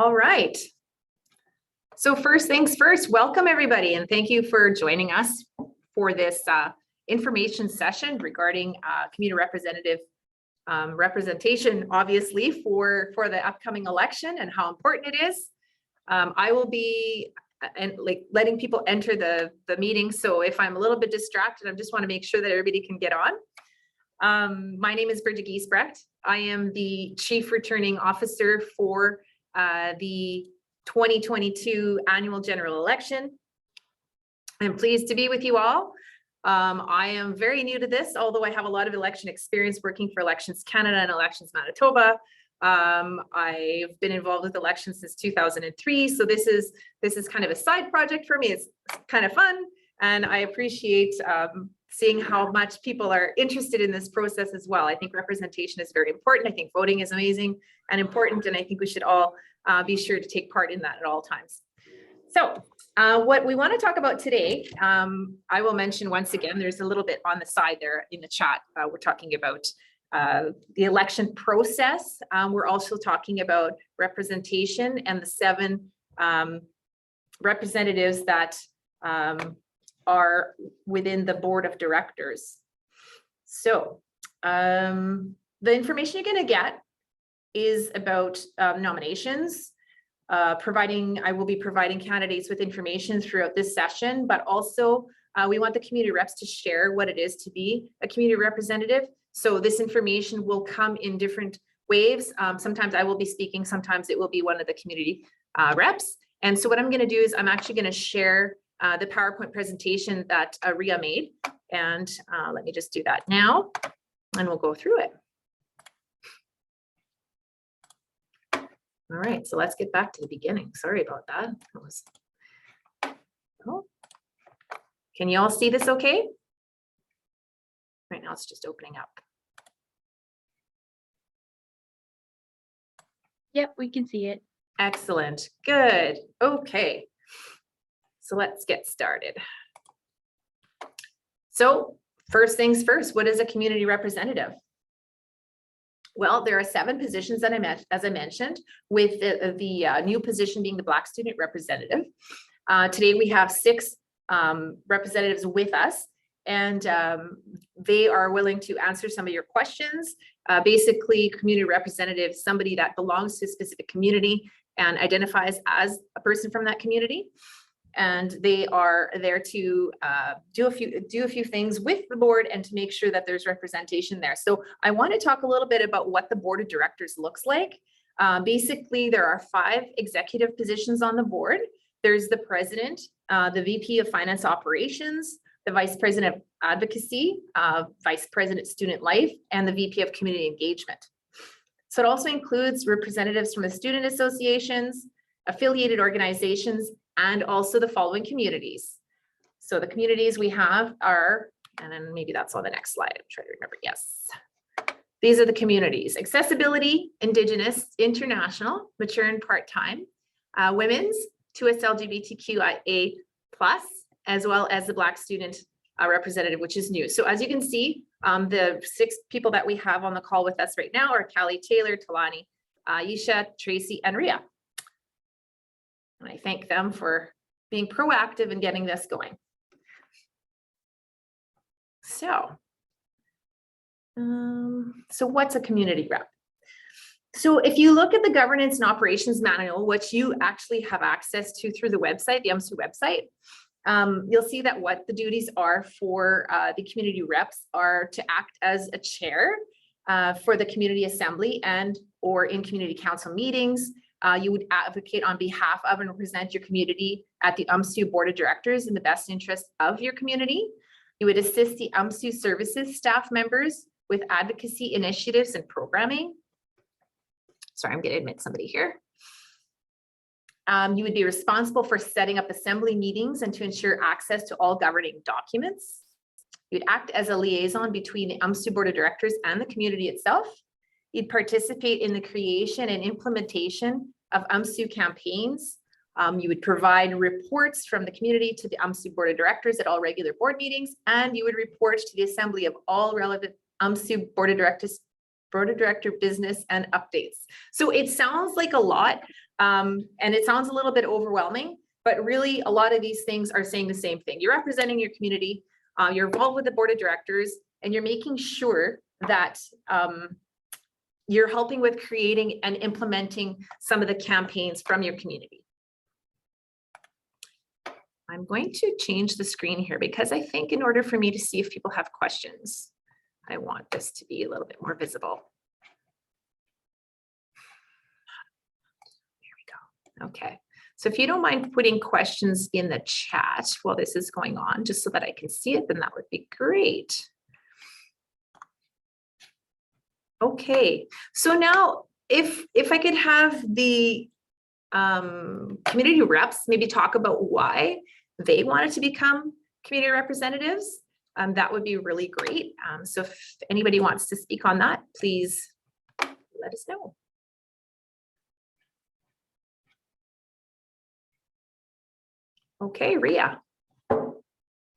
All right. So first things first, welcome everybody, and thank you for joining us for this information session regarding community representative representation, obviously, for the upcoming election and how important it is. I will be letting people enter the meeting. So if I'm a little bit distracted, I just want to make sure that everybody can get on. My name is Bridget Giesbrecht. I am the Chief Returning Officer for the 2022 annual general election. I'm pleased to be with you all. I am very new to this, although I have a lot of election experience working for Elections Canada and Elections Manitoba. I've been involved with elections since 2003, so this is kind of a side project for me. It's kind of fun, and I appreciate seeing how much people are interested in this process as well. I think representation is very important. I think voting is amazing and important, and I think we should all be sure to take part in that at all times. So what we want to talk about today, I will mention once again, there's a little bit on the side there in the chat. We're talking about the election process. We're also talking about representation and the 7 representatives that are within the board of directors. So the information you're going to get is about nominations. I will be providing candidates with information throughout this session, but also we want the community reps to share what it is to be a community representative. So this information will come in different waves. Sometimes I will be speaking, sometimes it will be one of the community reps. And so what I'm going to do is I'm actually going to share the PowerPoint presentation that Ria made. And let me just do that now, and we'll go through it. All right, so let's get back to the beginning. Sorry about that. Oh. Can you all see this okay? Right now it's just opening up. Yep, we can see it. Excellent, good, okay. So let's get started. So first things first, what is a community representative? Well, there are 7 positions that as I mentioned, with the new position being the Black student representative. Today we have 6 representatives with us, and they are willing to answer some of your questions. Basically, community representative, somebody that belongs to a specific community and identifies as a person from that community. And they are there to do a few things with the board and to make sure that there's representation there. So I want to talk a little bit about what the board of directors looks like. Basically, there are 5 executive positions on the board. There's the president, the VP of Finance Operations, the Vice President of Advocacy, Vice President Student Life, and the VP of Community Engagement. So it also includes representatives from the student associations, affiliated organizations, and also the following communities. So the communities we have are, and then maybe that's on the next slide. I'm trying to remember. Yes. These are the communities: accessibility, Indigenous, international, mature and part-time, women's, 2S LGBTQIA+, as well as the Black student representative, which is new. So as you can see, the 6 people that we have on the call with us right now are Callie, Taylor, Talani, Yisha, Tracy, and Ria. And I thank them for being proactive in getting this going. So what's a community rep? So if you look at the governance and operations manual, which you actually have access to through the website, the UMSU website, you'll see that what the duties are for the community reps are to act as a chair for the community assembly and or in community council meetings. You would advocate on behalf of and represent your community at the UMSU Board of Directors in the best interest of your community. You would assist the UMSU services staff members with advocacy initiatives and programming. Sorry, I'm going to admit somebody here. You would be responsible for setting up assembly meetings and to ensure access to all governing documents. You'd act as a liaison between the UMSU Board of Directors and the community itself. You'd participate in the creation and implementation of UMSU campaigns. You would provide reports from the community to the UMSU Board of Directors at all regular board meetings, and you would report to the assembly of all relevant UMSU Board of Director business and updates. So it sounds like a lot, And it sounds a little bit overwhelming, but really a lot of these things are saying the same thing. You're representing your community, you're involved with the board of directors, and you're making sure that you're helping with creating and implementing some of the campaigns from your community. I'm going to change the screen here because I think in order for me to see if people have questions, I want this to be a little bit more visible. There we go. Okay. So if you don't mind putting questions in the chat while this is going on, just so that I can see it, then that would be great. Okay, so now if I could have the community reps maybe talk about why they wanted to become community representatives, that would be really great. So if anybody wants to speak on that, please let us know. Okay, Ria.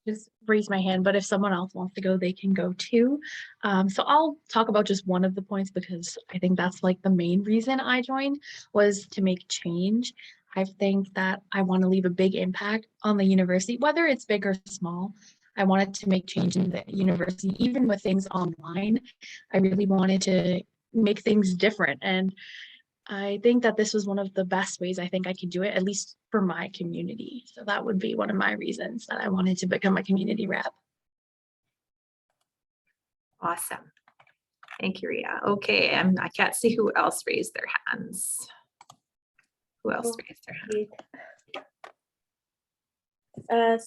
Just raise my hand, but if someone else wants to go, they can go too. So I'll talk about just one of the points because I think that's like the main reason I joined was to make change. I think that I want to leave a big impact on the university, whether it's big or small. I wanted to make change in the university, even with things online. I really wanted to make things different. And I think that this was one of the best ways I think I could do it, at least for my community. So that would be one of my reasons that I wanted to become a community rep. Awesome. Thank you, Ria. Okay, I can't see who else raised their hands. Who else raised their hand?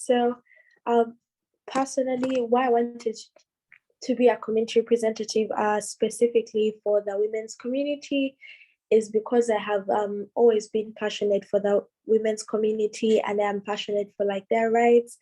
Personally, why I wanted to be a community representative specifically for the women's community is because I have always been passionate for the women's community and I'm passionate for like their rights.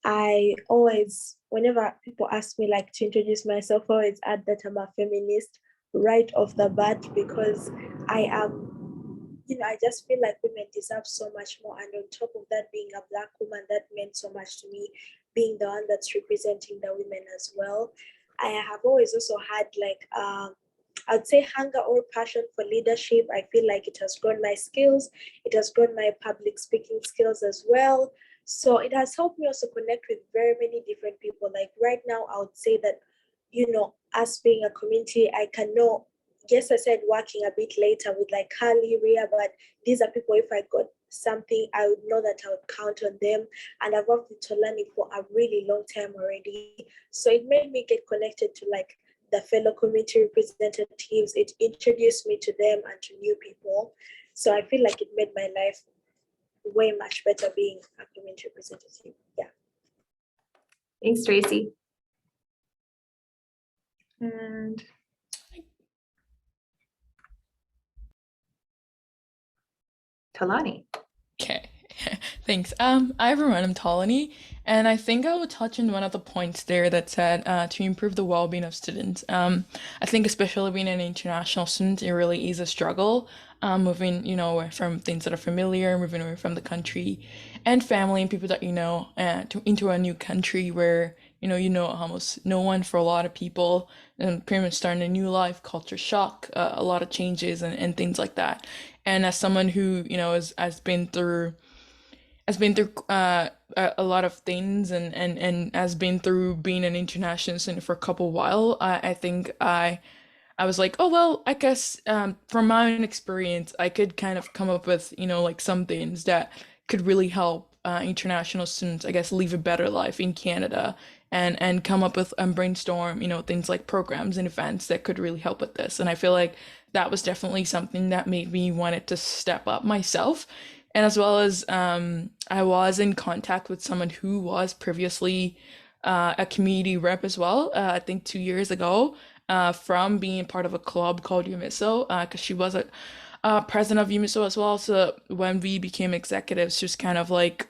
I always, whenever people ask me like to introduce myself, I always add that I'm a feminist right off the bat because I am, I just feel like women deserve so much more. And on top of that, being a Black woman, that meant so much to me, being the one that's representing the women as well. I have always also had like, I'd say hunger or passion for leadership. I feel like it has grown my skills. It has grown my public speaking skills as well. So it has helped me also connect with very many different people. Like right now, I would say that, us being a community, I can know, yes, I said working a bit later with like Carly, Ria, but these are people, if I got something, I would know that I would count on them. And I've worked with Talani for a really long time already. So it made me get connected to like the fellow community representatives. It introduced me to them and to new people. So I feel like it made my life way much better being a community representative. Yeah. Thanks, Tracy. And Talani. Okay, thanks. Hi everyone, I'm Talani, and I think I would touch on one of the points there that said to improve the well-being of students. I think especially being an international student, it really is a struggle, moving, away from things that are familiar, moving away from the country and family and people that into a new country where almost no one for a lot of people, and pretty much starting a new life, culture shock, a lot of changes and things like that. And as someone who has been through a lot of things and has been through being an international student for a couple while, I think I was like, oh well, I guess from my own experience I could kind of come up with like some things that could really help international students, I guess, live a better life in Canada and come up with and brainstorm things like programs and events that could really help with this. And I feel like that was definitely something that made me wanted to step up myself. And as well as I was in contact with someone who was previously a community rep as well, I think 2 years ago, from being part of a club called UMSU, because she was a president of UMSU as well. So when we became executives, she was kind of like,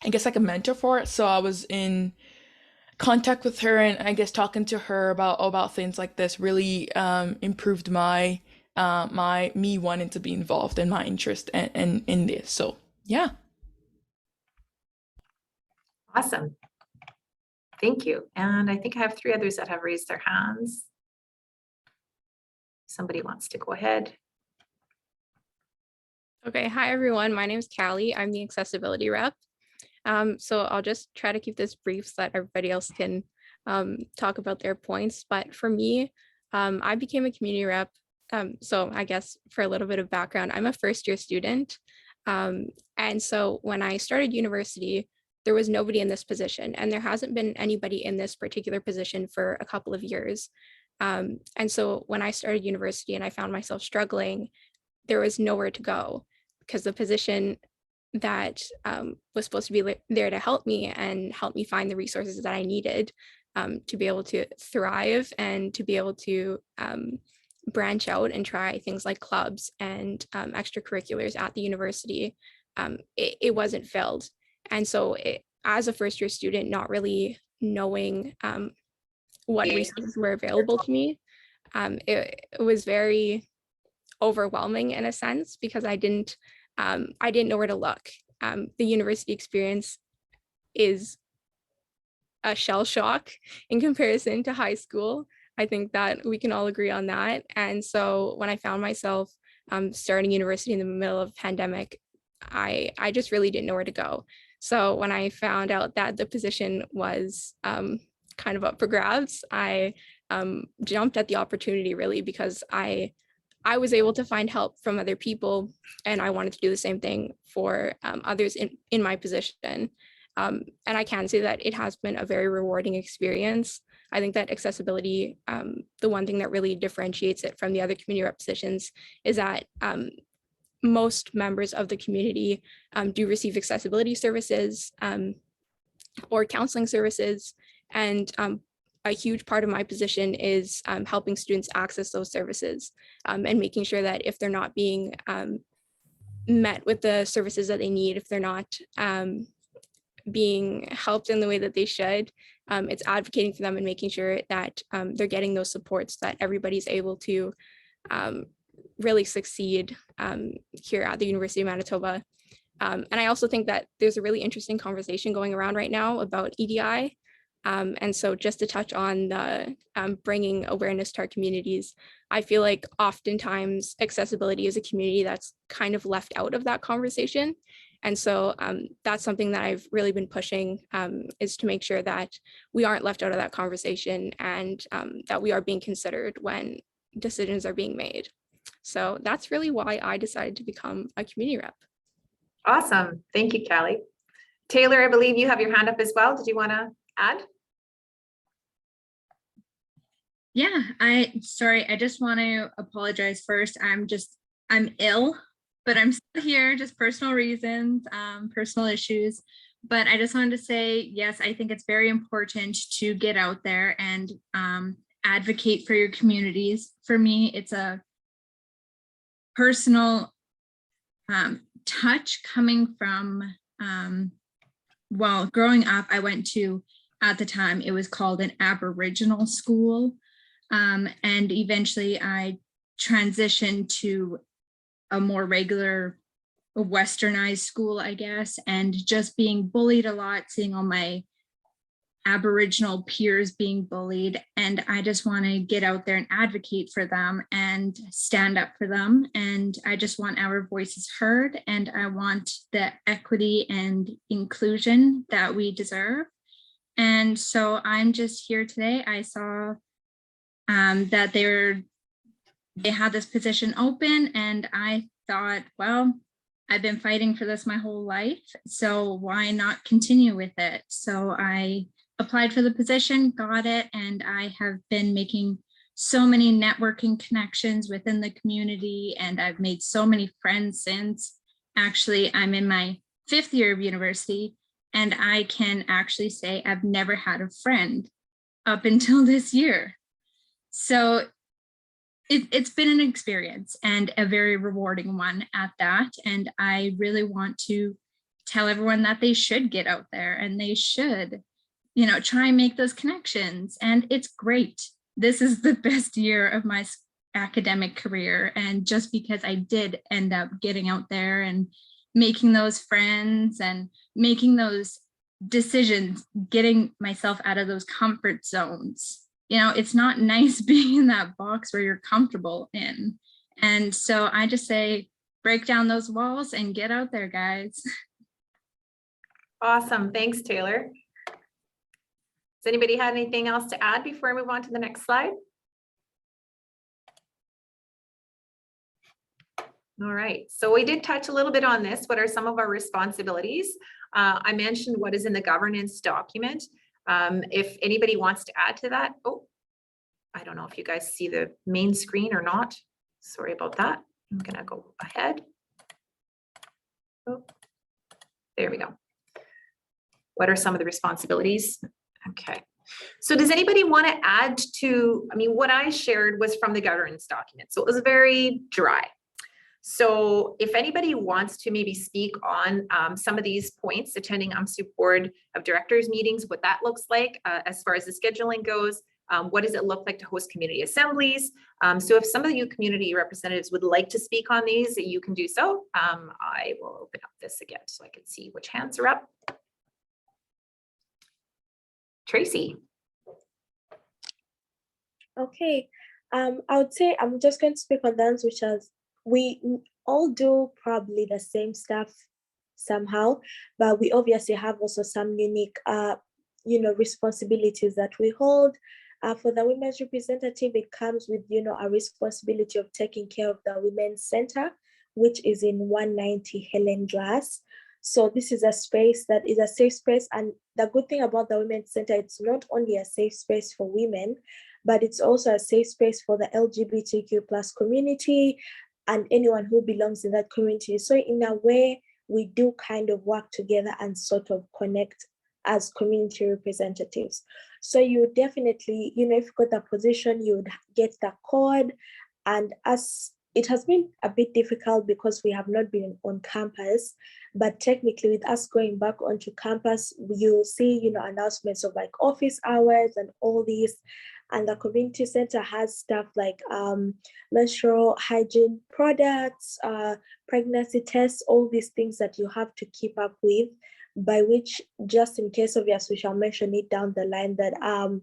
I guess, like a mentor for it. So I was in contact with her, and I guess talking to her about things like this really improved my me wanting to be involved and my interest in this. So yeah. Awesome. Thank you. And I think I have 3 others that have raised their hands. Somebody wants to go ahead. Okay, hi everyone. My name is Callie. I'm the accessibility rep. So I'll just try to keep this brief so that everybody else can talk about their points. But for me, I became a community rep. So I guess for a little bit of background, I'm a first-year student. And so when I started university, there was nobody in this position, and there hasn't been anybody in this particular position for a couple of years. And so when I started university and I found myself struggling, there was nowhere to go because the position that was supposed to be there to help me and help me find the resources that I needed to be able to thrive and to be able to branch out and try things like clubs and extracurriculars at the university, it wasn't filled. And so as a first year student, not really knowing what resources were available to me, it was very overwhelming in a sense because I didn't know where to look. The university experience is a shell shock in comparison to high school. I think that we can all agree on that. And so when I found myself starting university in the middle of a pandemic, I just really didn't know where to go. So when I found out that the position was kind of up for grabs, I jumped at the opportunity really because I was able to find help from other people, and I wanted to do the same thing for others in my position. And I can say that it has been a very rewarding experience. I think that accessibility, the one thing that really differentiates it from the other community rep positions is that most members of the community do receive accessibility services or counseling services. And a huge part of my position is helping students access those services and making sure that if they're not being met with the services that they need, if they're not being helped in the way that they should, it's advocating for them and making sure that they're getting those supports that everybody's able to really succeed here at the University of Manitoba. And I also think that there's a really interesting conversation going around right now about EDI. And so just to touch on the bringing awareness to our communities, I feel like oftentimes accessibility is a community that's kind of left out of that conversation. And so that's something that I've really been pushing is to make sure that we aren't left out of that conversation and that we are being considered when decisions are being made. So that's really why I decided to become a community rep. Awesome. Thank you, Callie. Taylor, I believe you have your hand up as well. Did you want to add? Yeah, sorry, I just want to apologize first. I'm ill, but I'm still here, just personal reasons, personal issues. But I just wanted to say, yes, I think it's very important to get out there and advocate for your communities. For me, it's a personal touch coming from, well, growing up, I went to, at the time, it was called an Aboriginal school. And eventually I transitioned to a more regular westernized school, I guess, and just being bullied a lot, seeing all my Aboriginal peers being bullied. And I just want to get out there and advocate for them and stand up for them. And I just want our voices heard, and I want the equity and inclusion that we deserve. And so I'm just here today. I saw that they had this position open, and I thought, well, I've been fighting for this my whole life, so why not continue with it? So I applied for the position, got it, and I have been making so many networking connections within the community, and I've made so many friends since. Actually, I'm in my 5th year of university, and I can actually say I've never had a friend up until this year. So it's been an experience, and a very rewarding one at that. And I really want to tell everyone that they should get out there and they should, try and make those connections. And it's great. This is the best year of my academic career. And just because I did end up getting out there and making those friends and making those decisions, getting myself out of those comfort zones. It's not nice being in that box where you're comfortable in. And so I just say, break down those walls and get out there, guys. Awesome. Thanks, Taylor. Does anybody have anything else to add before I move on to the next slide? All right, so we did touch a little bit on this. What are some of our responsibilities? I mentioned what is in the governance document. If anybody wants to add to that, oh, I don't know if you guys see the main screen or not. Sorry about that. I'm gonna go ahead. Oh, there we go. What are some of the responsibilities? Okay, so does anybody want to add to, I mean, what I shared was from the governance document, so it was very dry. So if anybody wants to maybe speak on some of these points, attending UMSU Board of Directors meetings, what that looks like as far as the scheduling goes, what does it look like to host community assemblies? So if some of you community representatives would like to speak on these, you can do so. I will open up this again so I can see which hands are up. Tracy. Okay, I would say I'm just going to speak on those which is we all do probably the same stuff somehow, but we obviously have also some unique, responsibilities that we hold. For the women's representative, it comes with, a responsibility of taking care of the Women's Center, which is in 190 Helen Glass. So this is a space that is a safe space. And the good thing about the Women's Center, it's not only a safe space for women, but it's also a safe space for the LGBTQ plus community and anyone who belongs in that community. So in a way, we do kind of work together and sort of connect as community representatives. So you definitely, if you got the position, you would get the code. And as it has been a bit difficult because we have not been on campus, but technically with us going back onto campus, you'll see, announcements of like office hours and all these. And the community center has stuff like menstrual hygiene products, pregnancy tests, all these things that you have to keep up with, by which, just in case of yes, we shall mention it down the line that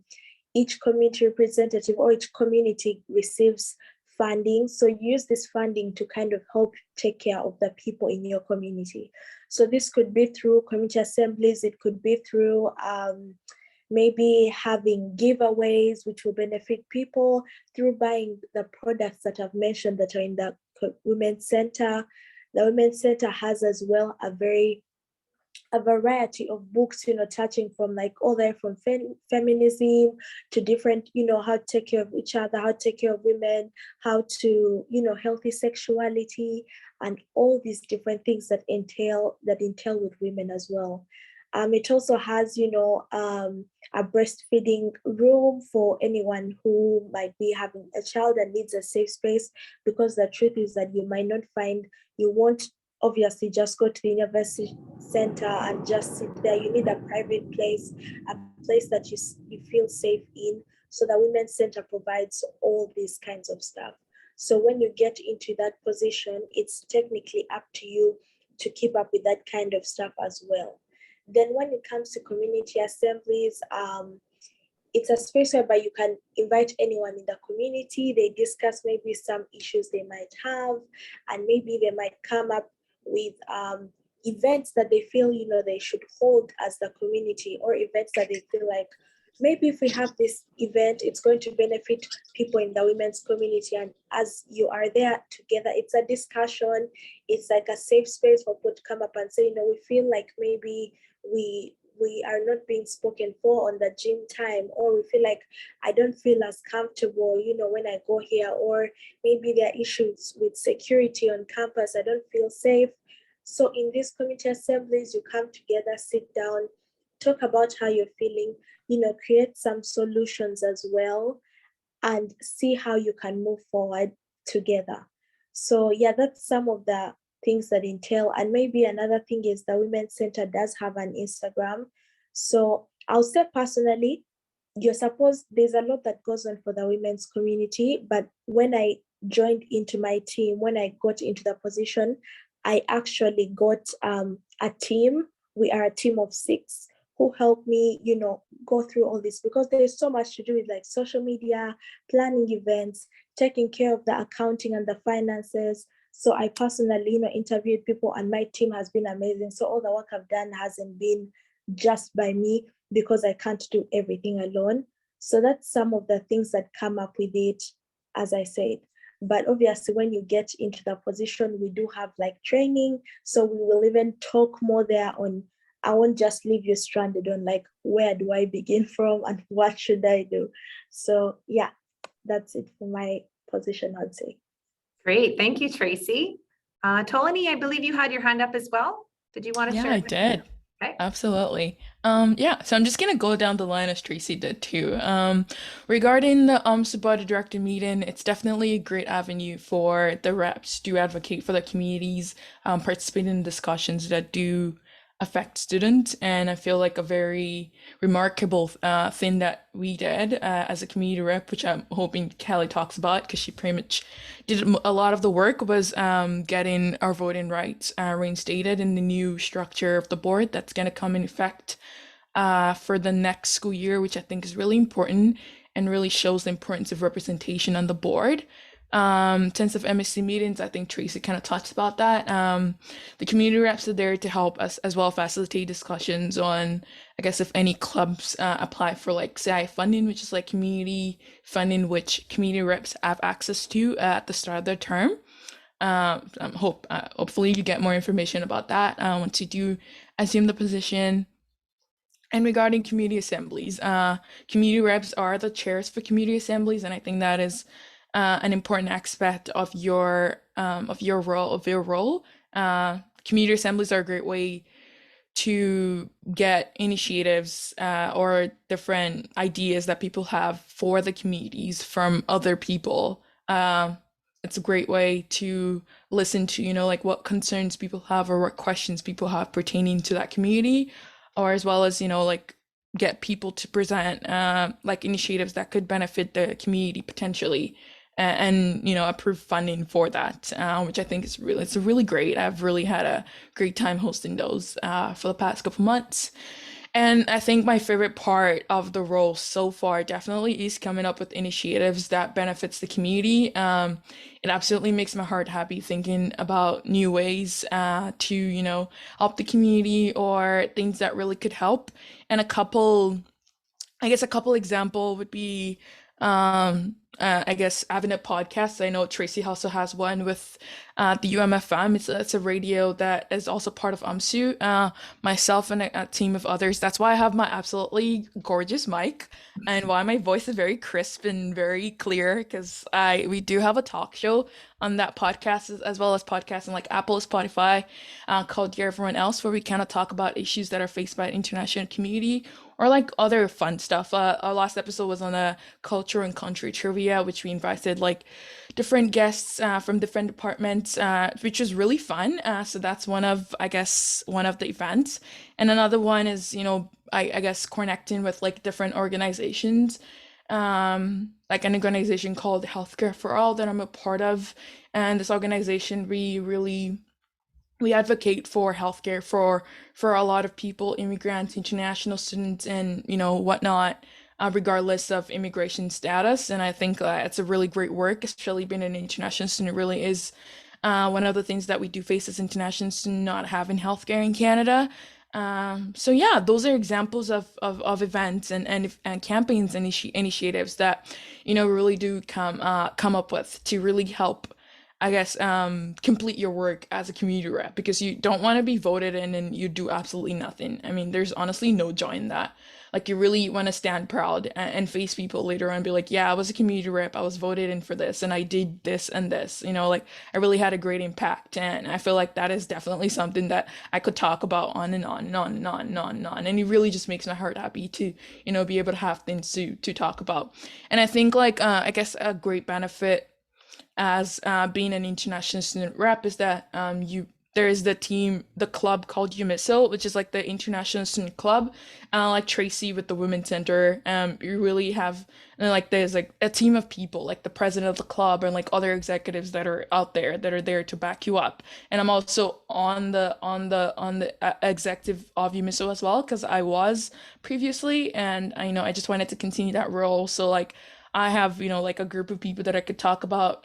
each community representative or each community receives funding. So you use this funding to kind of help take care of the people in your community. So this could be through community assemblies, it could be through maybe having giveaways which will benefit people, through buying the products that I've mentioned that are in the Women's Center. The Women's Center has as well a variety of books, touching from like all the way from feminism to different, how to take care of each other, how to take care of women, how to, healthy sexuality, and all these different things that entail with women as well. It also has, a breastfeeding room for anyone who might be having a child and needs a safe space, because the truth is that you might not find, you won't obviously just go to the university center and just sit there. You need a private place, a place that you feel safe in. So the Women's Center provides all these kinds of stuff. So when you get into that position, it's technically up to you to keep up with that kind of stuff as well. Then when it comes to community assemblies, it's a space whereby you can invite anyone in the community. They discuss maybe some issues they might have, and maybe they might come up with events that they feel, they should hold as the community, or events that they feel like, maybe if we have this event, it's going to benefit people in the women's community. And as you are there together, it's a discussion. It's like a safe space for people to come up and say, we feel like maybe we are not being spoken for on the gym time, or we feel like I don't feel as comfortable, when I go here, or maybe there are issues with security on campus, I don't feel safe. So in these community assemblies, you come together, sit down, talk about how you're feeling, create some solutions as well, and see how you can move forward together. So yeah, that's some of the things that entail. And maybe another thing is the Women's Center does have an Instagram. So I'll say personally, you're supposed, there's a lot that goes on for the women's community, but when I joined into my team, when I got into the position, I actually got a team. We are a team of 6 who help me, go through all this, because there's so much to do with like social media, planning events, taking care of the accounting and the finances, So I personally, interviewed people, and my team has been amazing. So all the work I've done hasn't been just by me, because I can't do everything alone. So that's some of the things that come up with it, as I said. But obviously, when you get into the position, we do have like training. So we will even talk more there on, I won't just leave you stranded on like, where do I begin from and what should I do? So yeah, that's it for my position, I'd say. Great. Thank you, Tracy. Talani, I believe you had your hand up as well. Did you want to Yeah, share? I did. Okay. Absolutely. Yeah, so I'm just gonna go down the line as Tracy did too. Regarding the Board Director meeting, it's definitely a great avenue for the reps to advocate for the communities, participate in discussions that do affect students, and I feel like a very remarkable thing that we did as a community rep, which I'm hoping Kelly talks about because she pretty much did a lot of the work, was getting our voting rights reinstated in the new structure of the board that's going to come in effect for the next school year, which I think is really important and really shows the importance of representation on the board. Sense of MSC meetings, I think Tracy kind of touched about that. The community reps are there to help us as well facilitate discussions on, I guess, if any clubs apply for like CI funding, which is like community funding, which community reps have access to at the start of their term. Hopefully you get more information about that once you do assume the position. And regarding community assemblies, community reps are the chairs for community assemblies, and I think that is an important aspect of your role. Community assemblies are a great way to get initiatives or different ideas that people have for the communities from other people. It's a great way to listen to, like what concerns people have or what questions people have pertaining to that community, or as well as, like get people to present like initiatives that could benefit the community potentially, and approve funding for that, which I think it's really great. I've really had a great time hosting those for the past couple months. And I think my favorite part of the role so far definitely is coming up with initiatives that benefits the community. It absolutely makes my heart happy thinking about new ways to, help the community or things that really could help. And a couple example would be I guess having a podcast. I know Tracy also has one with the UMFM. It's a radio that is also part of UMSU. Myself and a team of others. That's why I have my absolutely gorgeous mic and why my voice is very crisp and very clear, because we do have a talk show on that podcast, as well as podcasts on like Apple, Spotify, called Dear Everyone Else, where we kind of talk about issues that are faced by the international community or like other fun stuff. Our last episode was on a culture and country trivia, which we invited like different guests from different departments, which was really fun. So that's one of the events. And another one is, I guess connecting with like different organizations, like an organization called Healthcare for All that I'm a part of. And this organization, we advocate for healthcare for a lot of people, immigrants, international students, and whatnot, regardless of immigration status. And I think it's a really great work, especially being an international student. Really is one of the things that we do face as international students, not having healthcare in Canada. So yeah, those are examples of events and campaigns and initiatives that really do come up with to really help, I guess, complete your work as a community rep, because you don't want to be voted in and you do absolutely nothing. I mean, there's honestly no joy in that. Like, you really want to stand proud and face people later on and be like, yeah, I was a community rep, I was voted in for this, and I did this and this, like I really had a great impact. And I feel like that is definitely something that I could talk about on and on and on and on and on and on. And it really just makes my heart happy to, be able to have things to talk about. And I think like, I guess a great benefit as being an international student rep is that there is the club called UMSU, which is like the international student club, like Tracy with the Women's Center. You really have, and like there's like a team of people, like the president of the club and like other executives that are out there that are there to back you up. And I'm also on the executive of UMSU as well, because I was previously, and I just wanted to continue that role. So like I have, like a group of people that I could talk about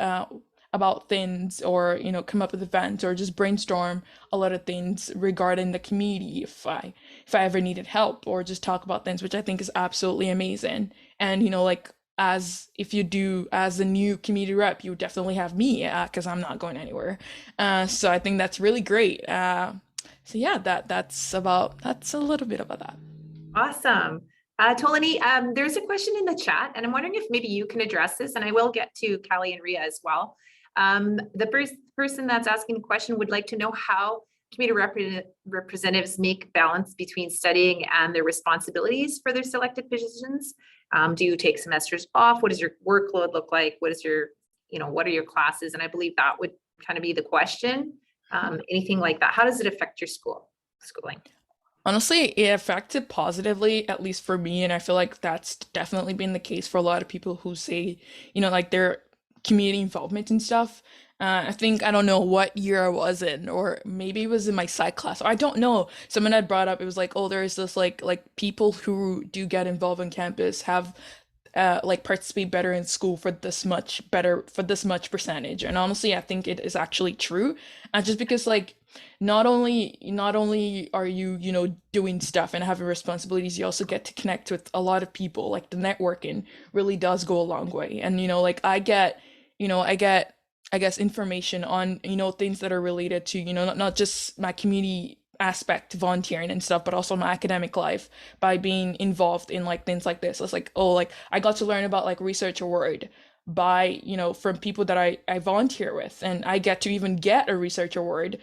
about things, or come up with events, or just brainstorm a lot of things regarding the community if I ever needed help, or just talk about things, which I think is absolutely amazing. And like, as if you do as a new community rep, you definitely have me, because I'm not going anywhere. So I think that's really great. So yeah, that's a little bit about that. Awesome. Talani, there's a question in the chat, and I'm wondering if maybe you can address this, and I will get to Callie and Ria as well. The first person that's asking the question would like to know how community representatives make balance between studying and their responsibilities for their selected positions. Do you take semesters off? What does your workload look like? What is your, what are your classes? And I believe that would kind of be the question. Anything like that. How does it affect your schooling? Honestly, it affected positively, at least for me, and I feel like that's definitely been the case for a lot of people who say, like their community involvement and stuff. I think, I don't know what year I was in, or maybe it was in my psych class, or I don't know. Someone had brought up, it was like, oh, there's this like people who do get involved on campus have like participate better in school for this much percentage. And honestly, I think it is actually true. Just because like not only are you doing stuff and having responsibilities, you also get to connect with a lot of people. Like the networking really does go a long way. And like I get I guess information on things that are related to not just my community aspect, volunteering and stuff, but also my academic life by being involved in like things like this. It's like, oh, like I got to learn about like research award by from people that I volunteer with, and I get to even get a research award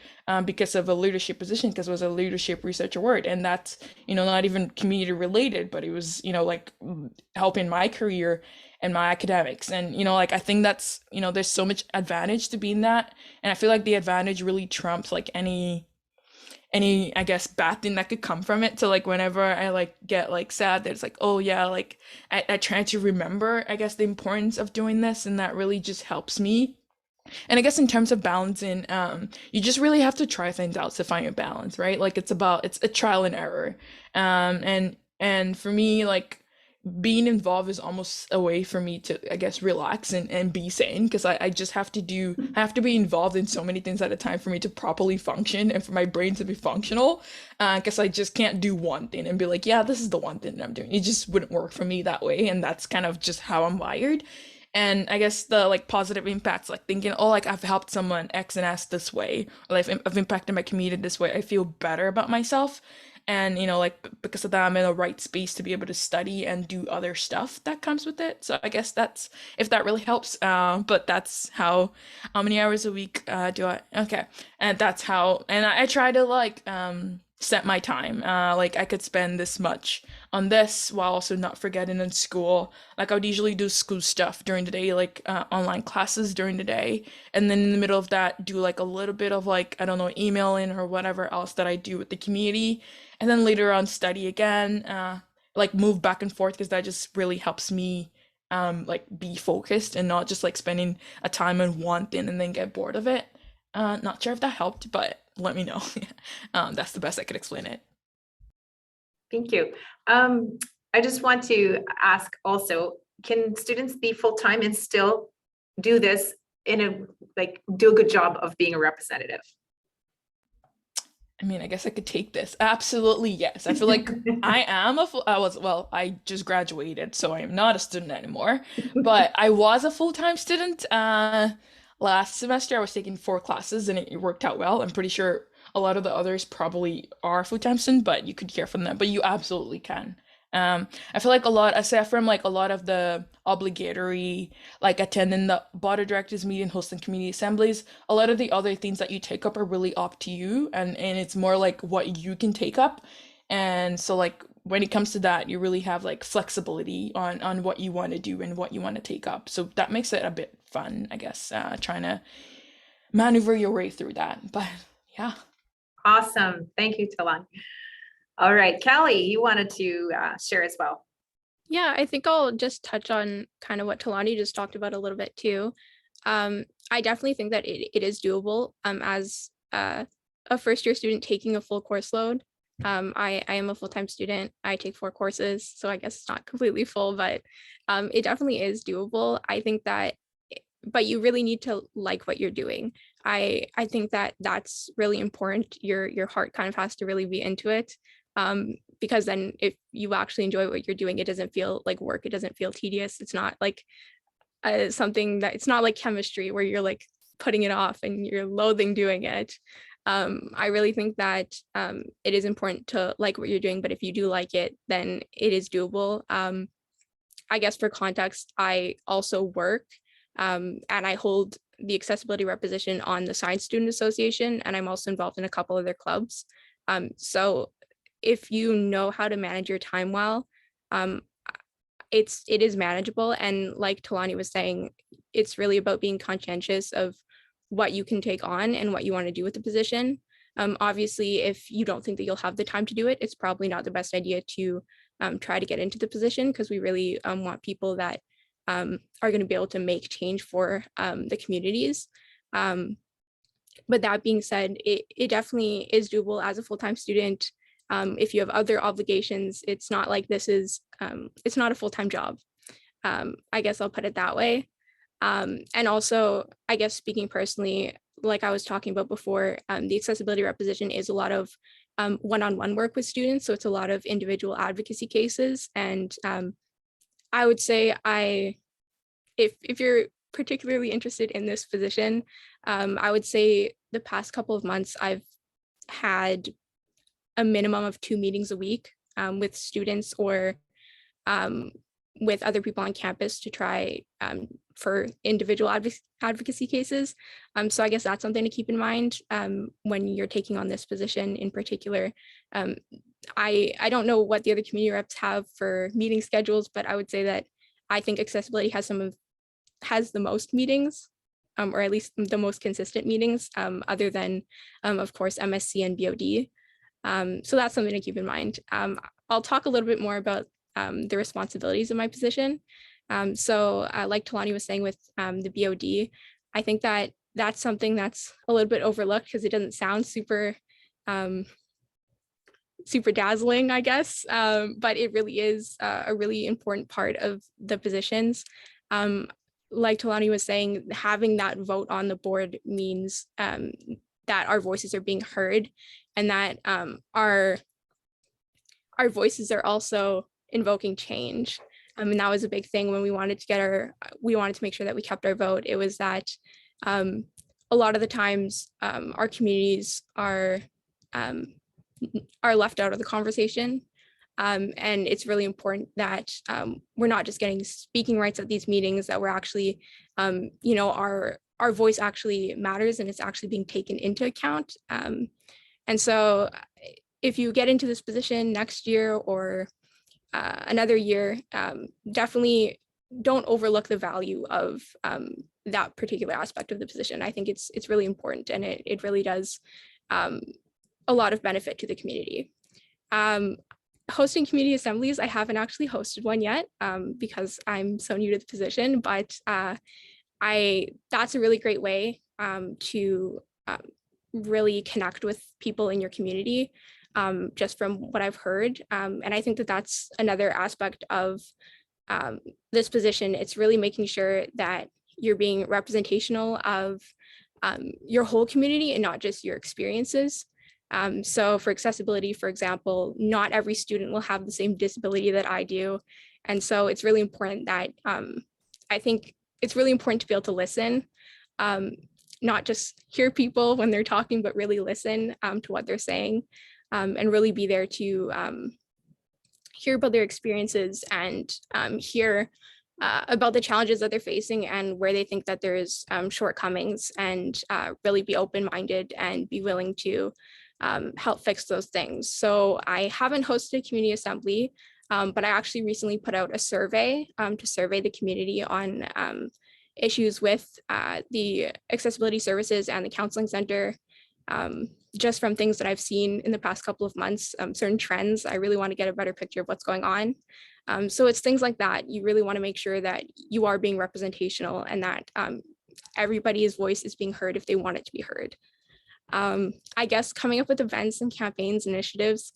because of a leadership position, because it was a leadership research award. And that's not even community related, but it was like helping my career and my academics. And like I think that's there's so much advantage to being that, and I feel like the advantage really trumps like any I guess bad thing that could come from it. So like whenever I like get like sad, that it's like, oh yeah, like I try to remember I guess the importance of doing this, and that really just helps me. And I guess in terms of balancing, you just really have to try things out to find your balance, right? Like it's a trial and error. And for me, like being involved is almost a way for me to, I guess, relax and be sane, because I just have to be involved in so many things at a time for me to properly function and for my brain to be functional. Because I just can't do one thing and be like, yeah, this is the one thing that I'm doing. It just wouldn't work for me that way. And that's kind of just how I'm wired. And I guess the like positive impacts, like thinking, oh, like I've helped someone X and S this way, or like I've impacted my community this way, I feel better about myself. And like because of that, I'm in the right space to be able to study and do other stuff that comes with it. So I guess that's, if that really helps. But that's how many hours a week do I? Okay, and that's how. And I try to like set my time. Like I could spend this much on this while also not forgetting in school. Like I would usually do school stuff during the day, like online classes during the day, and then in the middle of that do like a little bit of like, I don't know, emailing or whatever else that I do with the community, and then later on study again, like move back and forth, because that just really helps me like be focused and not just like spending a time on one thing and then get bored of it. Not sure if that helped, but let me know. That's the best I could explain it. Thank you. I just want to ask also, can students be full-time and still do this do a good job of being a representative? I mean, I guess I could take this. Absolutely, yes. I feel like I just graduated, so I am not a student anymore, but I was a full-time student. Last semester I was taking 4 classes and it worked out well. I'm pretty sure a lot of the others probably are full-time student, but you could hear from them, but you absolutely can. I feel like aside from like a lot of the obligatory, like attending the board of directors meeting, hosting community assemblies, a lot of the other things that you take up are really up to you, and it's more like what you can take up. And so like when it comes to that, you really have like flexibility on what you want to do and what you want to take up. So that makes it a bit fun, I guess, trying to maneuver your way through that. But yeah. Awesome. Thank you, Talani. All right, Callie, you wanted to share as well. Yeah, I think I'll just touch on kind of what Talani just talked about a little bit too. I definitely think that it is doable as a first year student taking a full course load. I am a full-time student. I take 4 courses, so I guess it's not completely full, but it definitely is doable. I think that but you really need to like what you're doing. I think that that's really important. Your heart kind of has to really be into it. Because then if you actually enjoy what you're doing, it doesn't feel like work. It doesn't feel tedious. It's not like something that, it's not like chemistry where you're like putting it off and you're loathing doing it. I really think that it is important to like what you're doing, but if you do like it, then it is doable. I guess for context, I also work and I hold the accessibility rep position on the Science Student Association, and I'm also involved in a couple other clubs. So if you know how to manage your time well, it is manageable. And like Talani was saying, it's really about being conscientious of what you can take on and what you want to do with the position. Obviously, if you don't think that you'll have the time to do it, it's probably not the best idea to try to get into the position, because we really want people that are going to be able to make change for the communities. But that being said, it definitely is doable as a full-time student. If you have other obligations, it's not like this is, it's not a full-time job. I guess I'll put it that way. And also, I guess speaking personally, like I was talking about before, the accessibility rep position is a lot of one-on-one work with students. So it's a lot of individual advocacy cases. And I would say if you're particularly interested in this position, I would say the past couple of months, I've had a minimum of 2 meetings a week with students or with other people on campus to try for individual advocacy cases. So I guess that's something to keep in mind when you're taking on this position in particular. I don't know what the other community reps have for meeting schedules, but I would say that I think accessibility has the most meetings, or at least the most consistent meetings, other than, of course, MSC and BOD. So that's something to keep in mind. I'll talk a little bit more about the responsibilities of my position. So like Talani was saying with the BOD, I think that that's something that's a little bit overlooked because it doesn't sound super super dazzling, I guess, but it really is a really important part of the positions. Like Talani was saying, having that vote on the board means that our voices are being heard, and that our voices are also invoking change. And that was a big thing when we wanted to make sure that we kept our vote. It was that a lot of the times our communities are left out of the conversation. And it's really important that we're not just getting speaking rights at these meetings, that we're actually, our voice actually matters and it's actually being taken into account. And so if you get into this position next year or another year, definitely don't overlook the value of that particular aspect of the position. I think it's really important, and it really does a lot of benefit to the community. Hosting community assemblies, I haven't actually hosted one yet because I'm so new to the position, but that's a really great way to really connect with people in your community, just from what I've heard. And I think that that's another aspect of this position. It's really making sure that you're being representational of your whole community and not just your experiences. So for accessibility, for example, not every student will have the same disability that I do. And so it's really important that I think it's really important to be able to listen, not just hear people when they're talking, but really listen to what they're saying, and really be there to hear about their experiences and hear about the challenges that they're facing and where they think that there's shortcomings, and really be open-minded and be willing to help fix those things. So I haven't hosted a community assembly, but I actually recently put out a survey to survey the community on issues with the accessibility services and the counseling center. Just from things that I've seen in the past couple of months, certain trends, I really want to get a better picture of what's going on. So it's things like that. You really want to make sure that you are being representational and that everybody's voice is being heard if they want it to be heard. I guess coming up with events and campaigns, initiatives.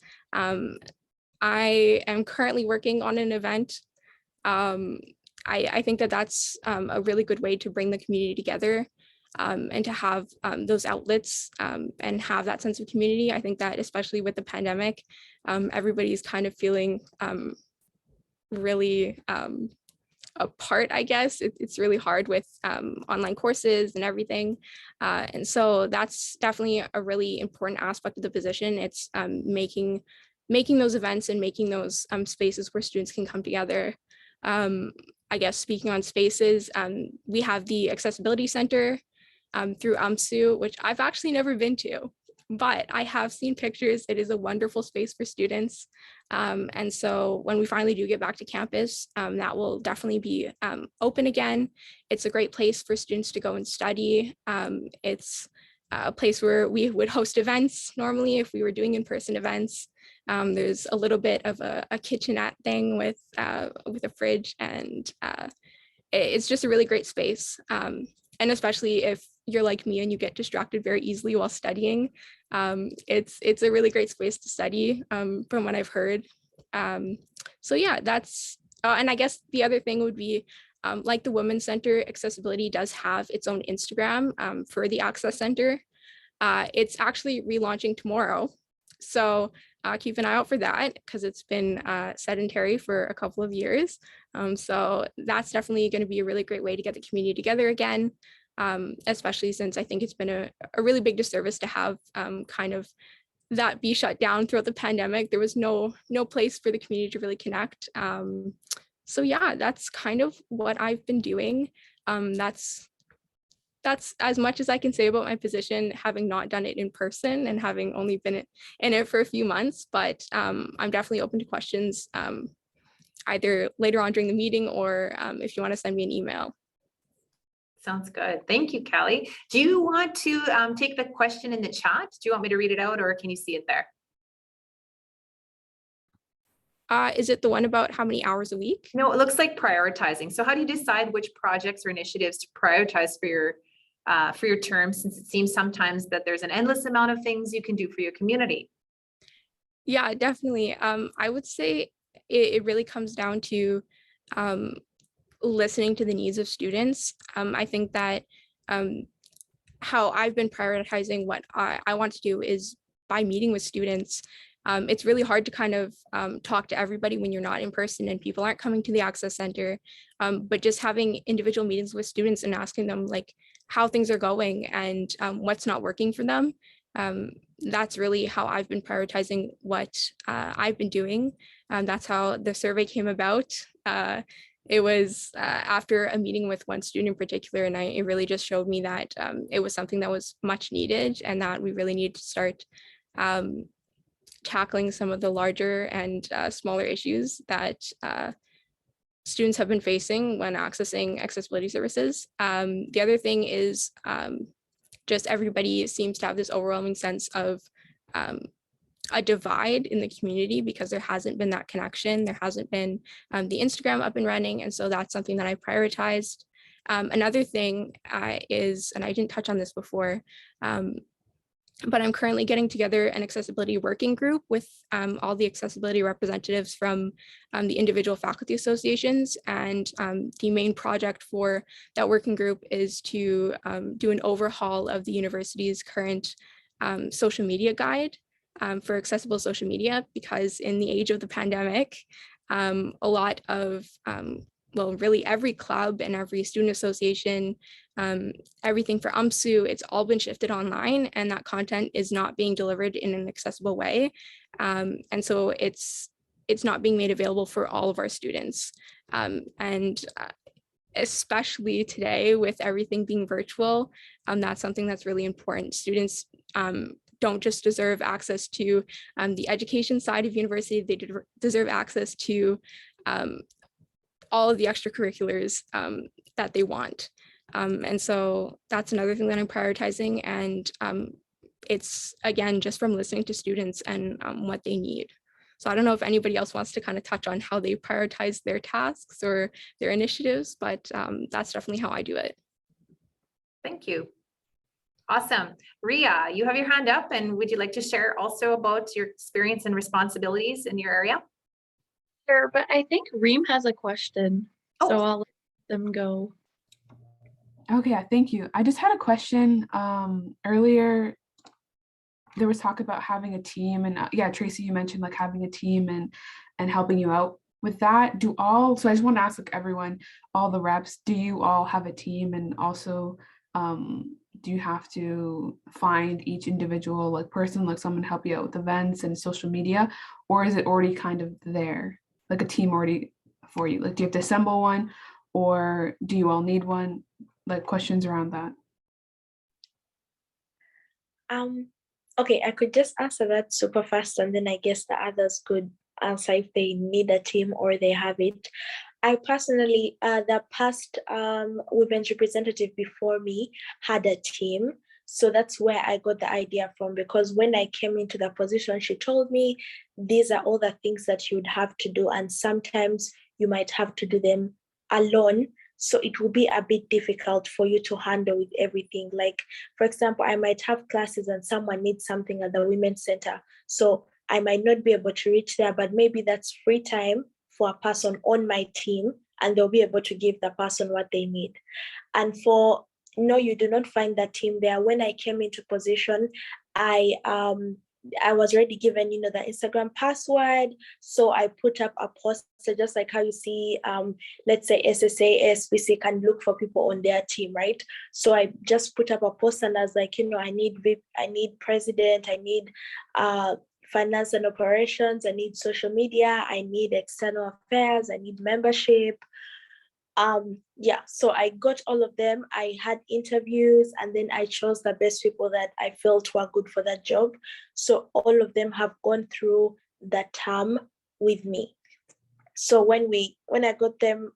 I am currently working on an event. I think that that's a really good way to bring the community together, and to have those outlets, and have that sense of community. I think that especially with the pandemic, everybody's kind of feeling really apart, I guess. It's really hard with online courses and everything. And so that's definitely a really important aspect of the position. It's making those events and making those spaces where students can come together. I guess speaking on spaces, we have the Accessibility Center through UMSU, which I've actually never been to, but I have seen pictures. It is a wonderful space for students. And so when we finally do get back to campus, that will definitely be open again. It's a great place for students to go and study. It's a place where we would host events normally if we were doing in-person events. There's a little bit of a kitchenette thing with a fridge, and it's just a really great space. And especially if you're like me and you get distracted very easily while studying, it's a really great space to study, from what I've heard. So yeah, that's, and I guess the other thing would be, like the Women's Center, Accessibility does have its own Instagram for the Access Center. It's actually relaunching tomorrow. So keep an eye out for that, because it's been sedentary for a couple of years. So that's definitely going to be a really great way to get the community together again, especially since I think it's been a really big disservice to have kind of that be shut down throughout the pandemic. There was no place for the community to really connect. So yeah, that's kind of what I've been doing. That's as much as I can say about my position, having not done it in person and having only been in it for a few months. But I'm definitely open to questions, either later on during the meeting, or if you want to send me an email. Sounds good. Thank you, Callie. Do you want to take the question in the chat? Do you want me to read it out, or can you see it there? Is it the one about how many hours a week? No, it looks like prioritizing. So how do you decide which projects or initiatives to prioritize for your term, since it seems sometimes that there's an endless amount of things you can do for your community? Yeah, definitely. I would say it really comes down to listening to the needs of students. I think that how I've been prioritizing what I want to do is by meeting with students. It's really hard to kind of talk to everybody when you're not in person and people aren't coming to the Access Center, but just having individual meetings with students and asking them like how things are going and what's not working for them. That's really how I've been prioritizing what I've been doing. That's how the survey came about. It was after a meeting with one student in particular, and it really just showed me that it was something that was much needed, and that we really need to start tackling some of the larger and smaller issues that students have been facing when accessing accessibility services. The other thing is just everybody seems to have this overwhelming sense of a divide in the community because there hasn't been that connection. There hasn't been the Instagram up and running. And so that's something that I prioritized. Another thing is, and I didn't touch on this before, but I'm currently getting together an accessibility working group with all the accessibility representatives from the individual faculty associations. And the main project for that working group is to do an overhaul of the university's current social media guide for accessible social media, because in the age of the pandemic, a lot of, well, really every club and every student association, everything for UMSU, it's all been shifted online, and that content is not being delivered in an accessible way. And so it's not being made available for all of our students. And especially today with everything being virtual, that's something that's really important. Students don't just deserve access to the education side of university, they deserve access to all of the extracurriculars that they want. And so that's another thing that I'm prioritizing. And it's, again, just from listening to students and what they need. So I don't know if anybody else wants to kind of touch on how they prioritize their tasks or their initiatives, but that's definitely how I do it. Thank you. Awesome. Ria, you have your hand up, and would you like to share also about your experience and responsibilities in your area? Sure, but I think Reem has a question. Oh. So I'll let them go. Okay, thank you. I just had a question. Earlier, there was talk about having a team, and yeah, Tracy, you mentioned like having a team and helping you out with that. So I just want to ask like everyone, all the reps, do you all have a team? And also, do you have to find each individual like person, like someone to help you out with events and social media, or is it already kind of there, like a team already for you? Like, do you have to assemble one, or do you all need one? Like questions around that. Okay, I could just answer that super fast, and then I guess the others could answer if they need a team or they have it. I personally, the past women's representative before me had a team. So that's where I got the idea from, because when I came into the position, she told me these are all the things that you would have to do. And sometimes you might have to do them alone. So it will be a bit difficult for you to handle with everything. Like, for example, I might have classes and someone needs something at the Women's Center. So I might not be able to reach there, but maybe that's free time for a person on my team, and they'll be able to give the person what they need. And for no, you do not find that team there. When I came into position, I was already given, the Instagram password. So I put up a poster, just like how you see, let's say SSA, SBC can look for people on their team, right? So I just put up a poster and I was like, I need VIP, I need president, I need finance and operations, I need social media, I need external affairs, I need membership. So I got all of them. I had interviews, and then I chose the best people that I felt were good for that job. So all of them have gone through that term with me. So when I got them,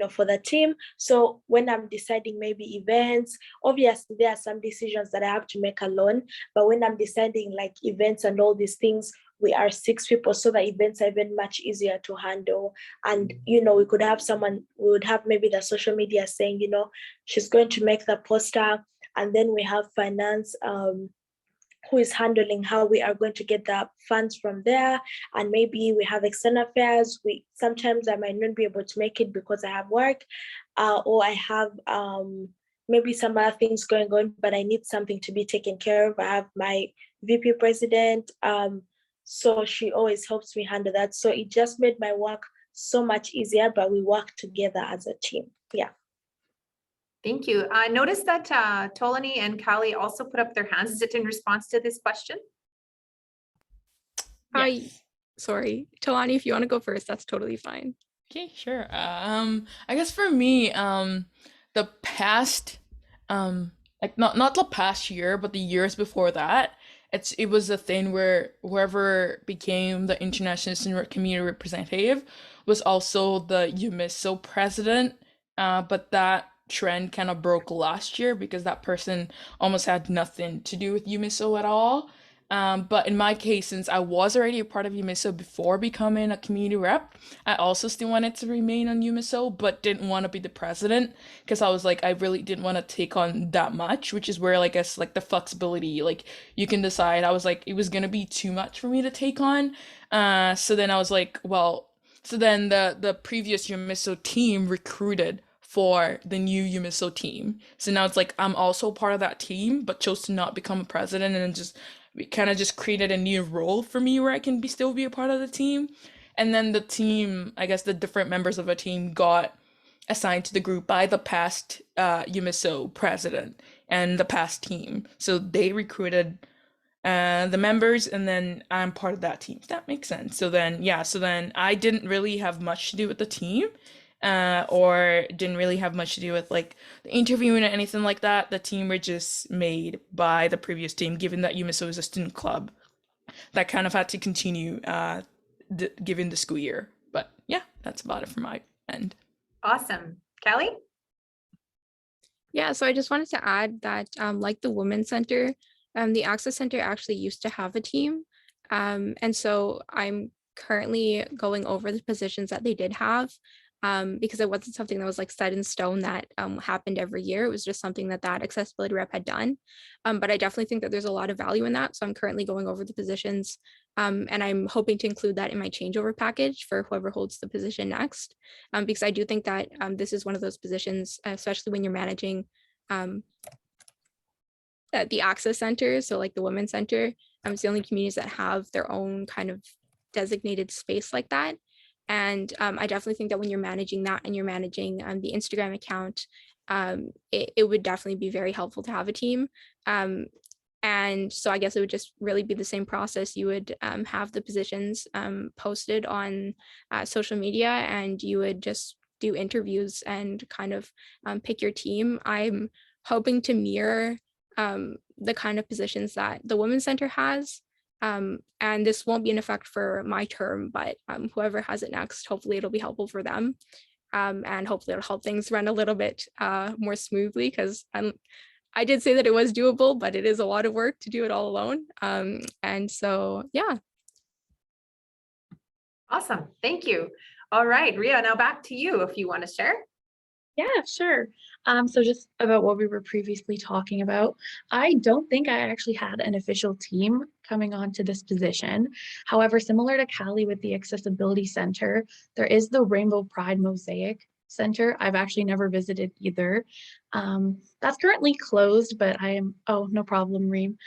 for the team, so when I'm deciding maybe events, obviously there are some decisions that I have to make alone, but when I'm deciding like events and all these things, we are 6 people, so the events are even much easier to handle. And we would have maybe the social media saying, she's going to make the poster, and then we have finance who is handling how we are going to get the funds from there. And maybe we have external affairs. Sometimes I might not be able to make it because I have work, or I have maybe some other things going on, but I need something to be taken care of. I have my VP president, so she always helps me handle that. So it just made my work so much easier, but we work together as a team. Yeah. Thank you. I noticed that Talani and Callie also put up their hands. Is it in response to this question? Sorry, Talani, if you want to go first, that's totally fine. Okay, sure. I guess for me, the past, like not the past year, but the years before that, it was a thing where whoever became the international student community representative was also the UMSU president. But that trend kind of broke last year because that person almost had nothing to do with UMSU at all. But in my case, since I was already a part of UMSU before becoming a community rep, I also still wanted to remain on UMSU, but didn't want to be the president because I was like, I really didn't want to take on that much, which is where, like, I guess, like the flexibility, like you can decide. I was like, it was gonna be too much for me to take on. So then I was like, well, so then the previous UMSU team recruited for the new UMSU team. So now it's like I'm also part of that team, but chose to not become a president, and just we kind of just created a new role for me where I can still be a part of the team. And then the team, I guess the different members of a team got assigned to the group by the past UMSU president and the past team. So they recruited the members, and then I'm part of that team. If that makes sense. So then I didn't really have much to do with the team. Or didn't really have much to do with like the interviewing or anything like that. The team were just made by the previous team, given that UMSU is a student club that kind of had to continue given the school year. But yeah, that's about it from my end. Awesome. Callie? Yeah, so I just wanted to add that like the Women's Center, the Access Center actually used to have a team. And so I'm currently going over the positions that they did have. because it wasn't something that was like set in stone that happened every year. It was just something that accessibility rep had done. But I definitely think that there's a lot of value in that. So I'm currently going over the positions, and I'm hoping to include that in my changeover package for whoever holds the position next, because I do think that this is one of those positions, especially when you're managing the access centers, so like the women's center. It's the only communities that have their own kind of designated space like that. And I definitely think that when you're managing that and you're managing the Instagram account, it would definitely be very helpful to have a team. And so I guess it would just really be the same process. You would have the positions posted on social media, and you would just do interviews and kind of pick your team. I'm hoping to mirror the kind of positions that the Women's Center has. And this won't be in effect for my term, but whoever has it next, hopefully it'll be helpful for them. And hopefully it'll help things run a little bit more smoothly, because I did say that it was doable, but it is a lot of work to do it all alone. And so, yeah. Awesome. Thank you. All right, Ria, now back to you if you want to share. Yeah, sure. So just about what we were previously talking about, I don't think I actually had an official team coming on to this position. However, similar to Callie with the Accessibility Center, there is the Rainbow Pride Mosaic Center. I've actually never visited either. That's currently closed, but oh, no problem, Reem.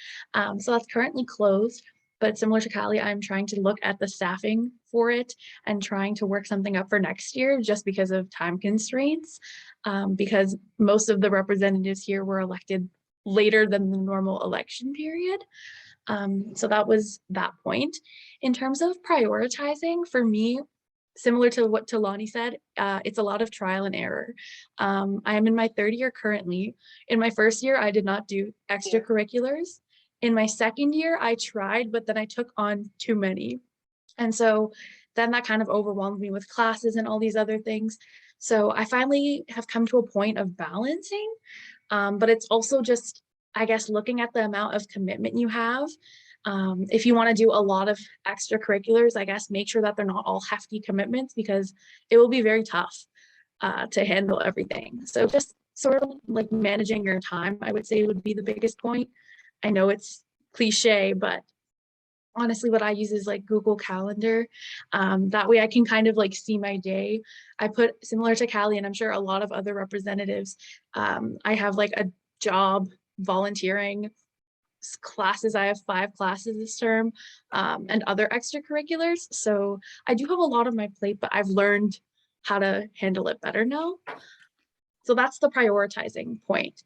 So that's currently closed. But similar to Callie, I'm trying to look at the staffing for it and trying to work something up for next year just because of time constraints, because most of the representatives here were elected later than the normal election period. So that was that point. In terms of prioritizing, for me, similar to what Talani said, it's a lot of trial and error. I am in my third year currently. In my first year, I did not do extracurriculars. In my second year, I tried, but then I took on too many. And so then that kind of overwhelmed me with classes and all these other things. So I finally have come to a point of balancing, but it's also just, I guess, looking at the amount of commitment you have. If you want to do a lot of extracurriculars, I guess make sure that they're not all hefty commitments, because it will be very tough to handle everything. So just sort of like managing your time, I would say, would be the biggest point. I know it's cliche, but honestly, what I use is like Google Calendar. That way I can kind of like see my day. I put, similar to Callie, and I'm sure a lot of other representatives, I have like a job, volunteering, classes. I have 5 classes this term, and other extracurriculars. So I do have a lot on my plate, but I've learned how to handle it better now. So that's the prioritizing point.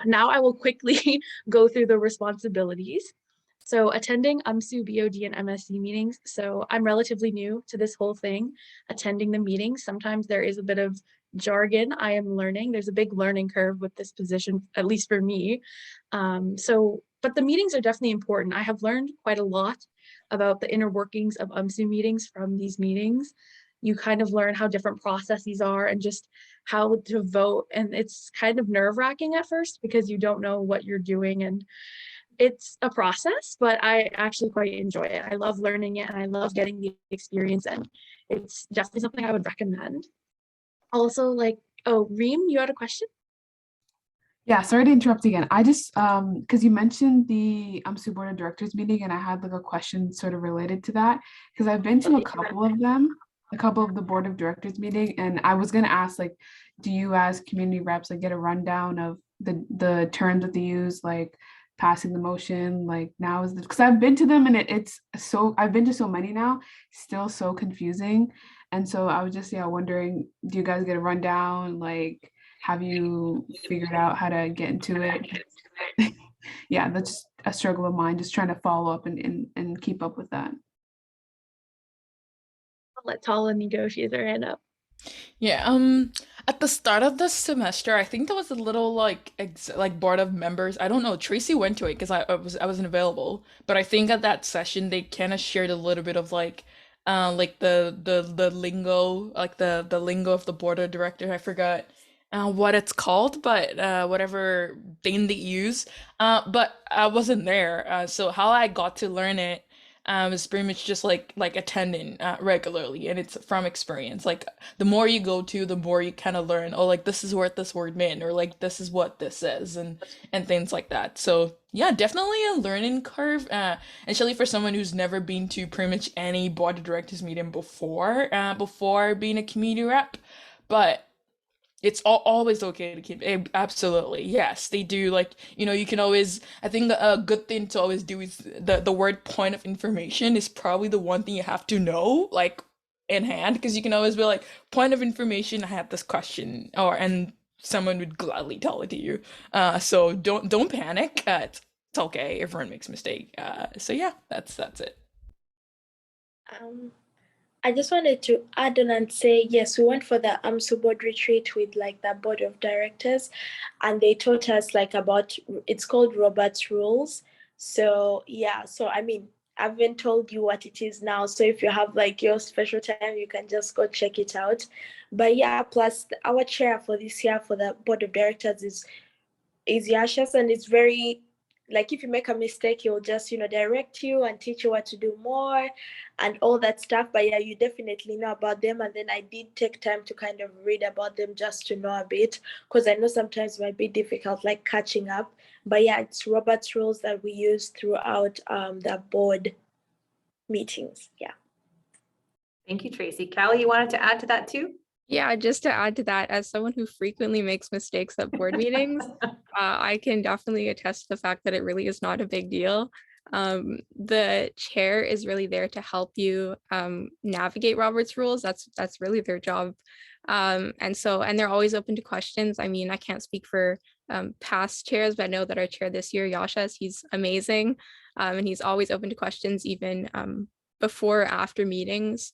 Now I will quickly go through the responsibilities. So attending UMSU, BOD, and MSC meetings. So I'm relatively new to this whole thing, attending the meetings. Sometimes there is a bit of jargon I am learning. There's a big learning curve with this position, at least for me. But the meetings are definitely important. I have learned quite a lot about the inner workings of UMSU meetings from these meetings. You kind of learn how different processes are and just how to vote. And it's kind of nerve-wracking at first because you don't know what you're doing, and it's a process, but I actually quite enjoy it. I love learning it and I love getting the experience, and it's definitely something I would recommend. Also, Reem, you had a question? Yeah, sorry to interrupt again. I just because you mentioned the UMSU Board of Directors meeting, and I had like a question sort of related to that, because I've been to a couple of them, a couple of the Board of Directors meeting, and I was gonna ask, like, do you as community reps like get a rundown of the terms that they use, like passing the motion, like now is the, because I've been to them and it's so, I've been to so many now, still so confusing. And so I was just wondering, do you guys get a rundown? Like, have you figured out how to get into it? Yeah, that's just a struggle of mine, just trying to follow up and keep up with that. I'll let Talani go. She has her hand up. Yeah, at the start of the semester, I think there was a little like board of members. I don't know. Tracy went to it because I wasn't available, but I think at that session they kind of shared a little bit of like the lingo, like the lingo of the board of directors. I forgot what it's called, but whatever thing they use. But I wasn't there, so how I got to learn it is pretty much just like attending regularly, and it's from experience. Like the more you go to, the more you kind of learn, oh, like this is what this word meant, or like this is what this is, and things like that. So yeah, definitely a learning curve, especially for someone who's never been to pretty much any board of directors meeting before being a community rep. But it's always okay to keep absolutely, yes, they do. Like, you can always, I think a good thing to always do is the word point of information is probably the one thing you have to know, like, in hand, because you can always be like, point of information, I have this question, and someone would gladly tell it to you. So don't panic. It's okay, everyone makes a mistake. So yeah, that's it. I just wanted to add on and say, yes, we went for the UMSU board retreat with like the board of directors, and they taught us like about, it's called Robert's Rules. So yeah, so I mean, I haven't told you what it is now. So if you have like your special time, you can just go check it out. But yeah, plus our chair for this year for the board of directors is Yashas, and it's very, like, if you make a mistake, he'll just direct you and teach you what to do more and all that stuff. But yeah, you definitely know about them. And then I did take time to kind of read about them just to know a bit, because I know sometimes it might be difficult, like catching up. But yeah, it's Robert's Rules that we use throughout the board meetings. Yeah. Thank you, Tracy. Callie, you wanted to add to that too? Yeah, just to add to that, as someone who frequently makes mistakes at board meetings, I can definitely attest to the fact that it really is not a big deal. The chair is really there to help you navigate Robert's rules. That's really their job. And they're always open to questions. I mean, I can't speak for past chairs, but I know that our chair this year, Yashas, he's amazing. And he's always open to questions, even before or after meetings.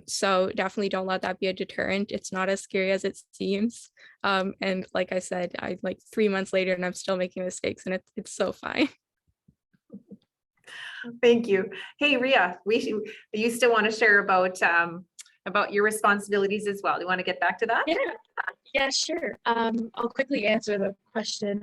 So definitely don't let that be a deterrent. It's not as scary as it seems. And like I said, I like 3 months later and I'm still making mistakes, and it's so fine. Thank you. Hey, Ria, you still want to share about your responsibilities as well. You want to get back to that? Yeah, sure. I'll quickly answer the question.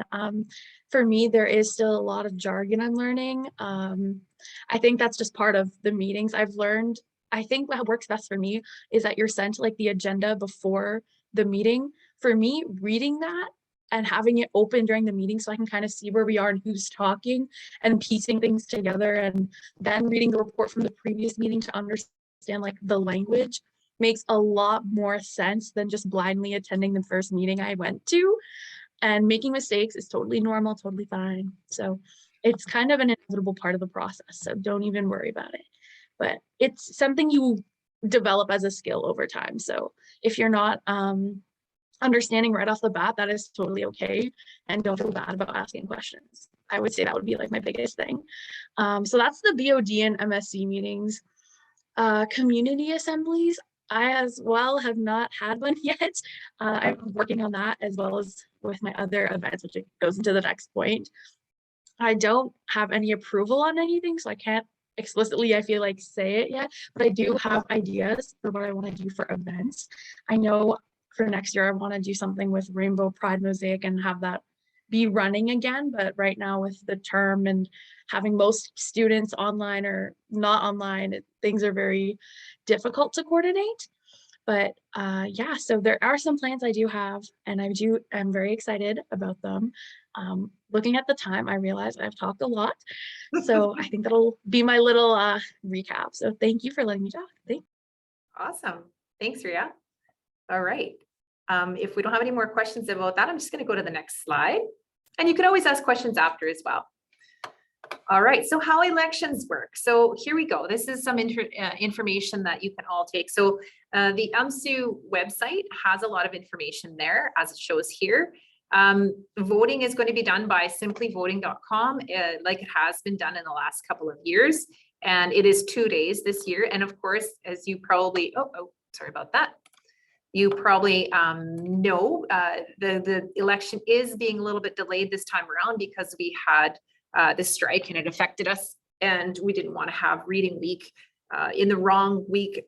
For me, there is still a lot of jargon I'm learning. I think that's just part of the meetings I've learned. I think what works best for me is that you're sent like the agenda before the meeting. For me, reading that and having it open during the meeting so I can kind of see where we are and who's talking and piecing things together, and then reading the report from the previous meeting to understand like the language makes a lot more sense than just blindly attending the first meeting I went to. And making mistakes is totally normal, totally fine. So it's kind of an inevitable part of the process. So don't even worry about it. But it's something you develop as a skill over time. So if you're not understanding right off the bat, that is totally okay. And don't feel bad about asking questions. I would say that would be like my biggest thing. So that's the BOD and MSC meetings. Community assemblies, I as well have not had one yet. I'm working on that as well as with my other events, which goes into the next point. I don't have any approval on anything, so I can't explicitly, I feel like, say it yet, but I do have ideas for what I want to do for events. I know for next year, I want to do something with Rainbow Pride Mosaic and have that be running again. But right now with the term and having most students online or not online, things are very difficult to coordinate. But yeah, so there are some plans I do have, and I'm very excited about them. Looking at the time, I realize I've talked a lot. So I think that'll be my little recap. So thank you for letting me talk. Thanks. Awesome. Thanks, Ria. All right. If we don't have any more questions about that, I'm just going to go to the next slide. And you can always ask questions after as well. All right, so how elections work. So here we go. This is some information that you can all take. So the UMSU website has a lot of information there, as it shows here. Voting is going to be done by simplyvoting.com, like it has been done in the last couple of years. And it is 2 days this year. And of course, as you probably, sorry about that. You probably know the election is being a little bit delayed this time around because we had this strike and it affected us, and we didn't want to have reading week in the wrong week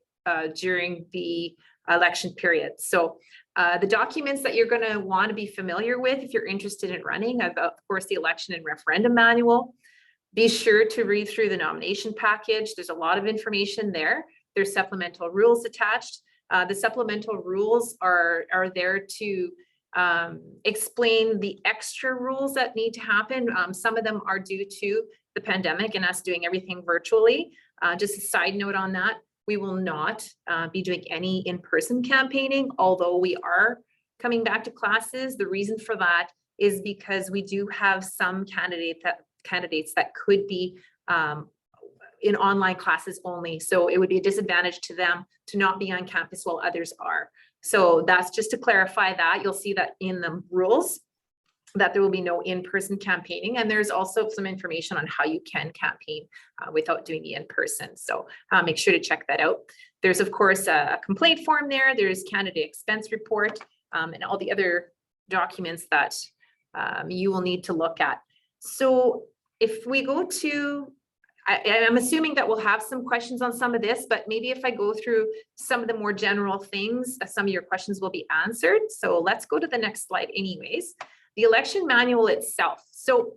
during the election period. So the documents that you're going to want to be familiar with if you're interested in running, of course, the election and referendum manual, Be sure to read through the nomination package. There's a lot of information there. There's supplemental rules attached. The supplemental rules are there to explain the extra rules that need to happen. Some of them are due to the pandemic and us doing everything virtually. Just a side note on that, we will not be doing any in-person campaigning, although we are coming back to classes. The reason for that is because we do have some candidates that could be in online classes only. So it would be a disadvantage to them to not be on campus while others are. So that's just to clarify that. You'll see that in the rules that there will be no in-person campaigning. And there's also some information on how you can campaign without doing the in-person. So make sure to check that out. There's of course a complaint form there. There's candidate expense report and all the other documents that you will need to look at. So if we go to, I'm assuming that we'll have some questions on some of this, but maybe if I go through some of the more general things, some of your questions will be answered. So let's go to the next slide anyways. The election manual itself. So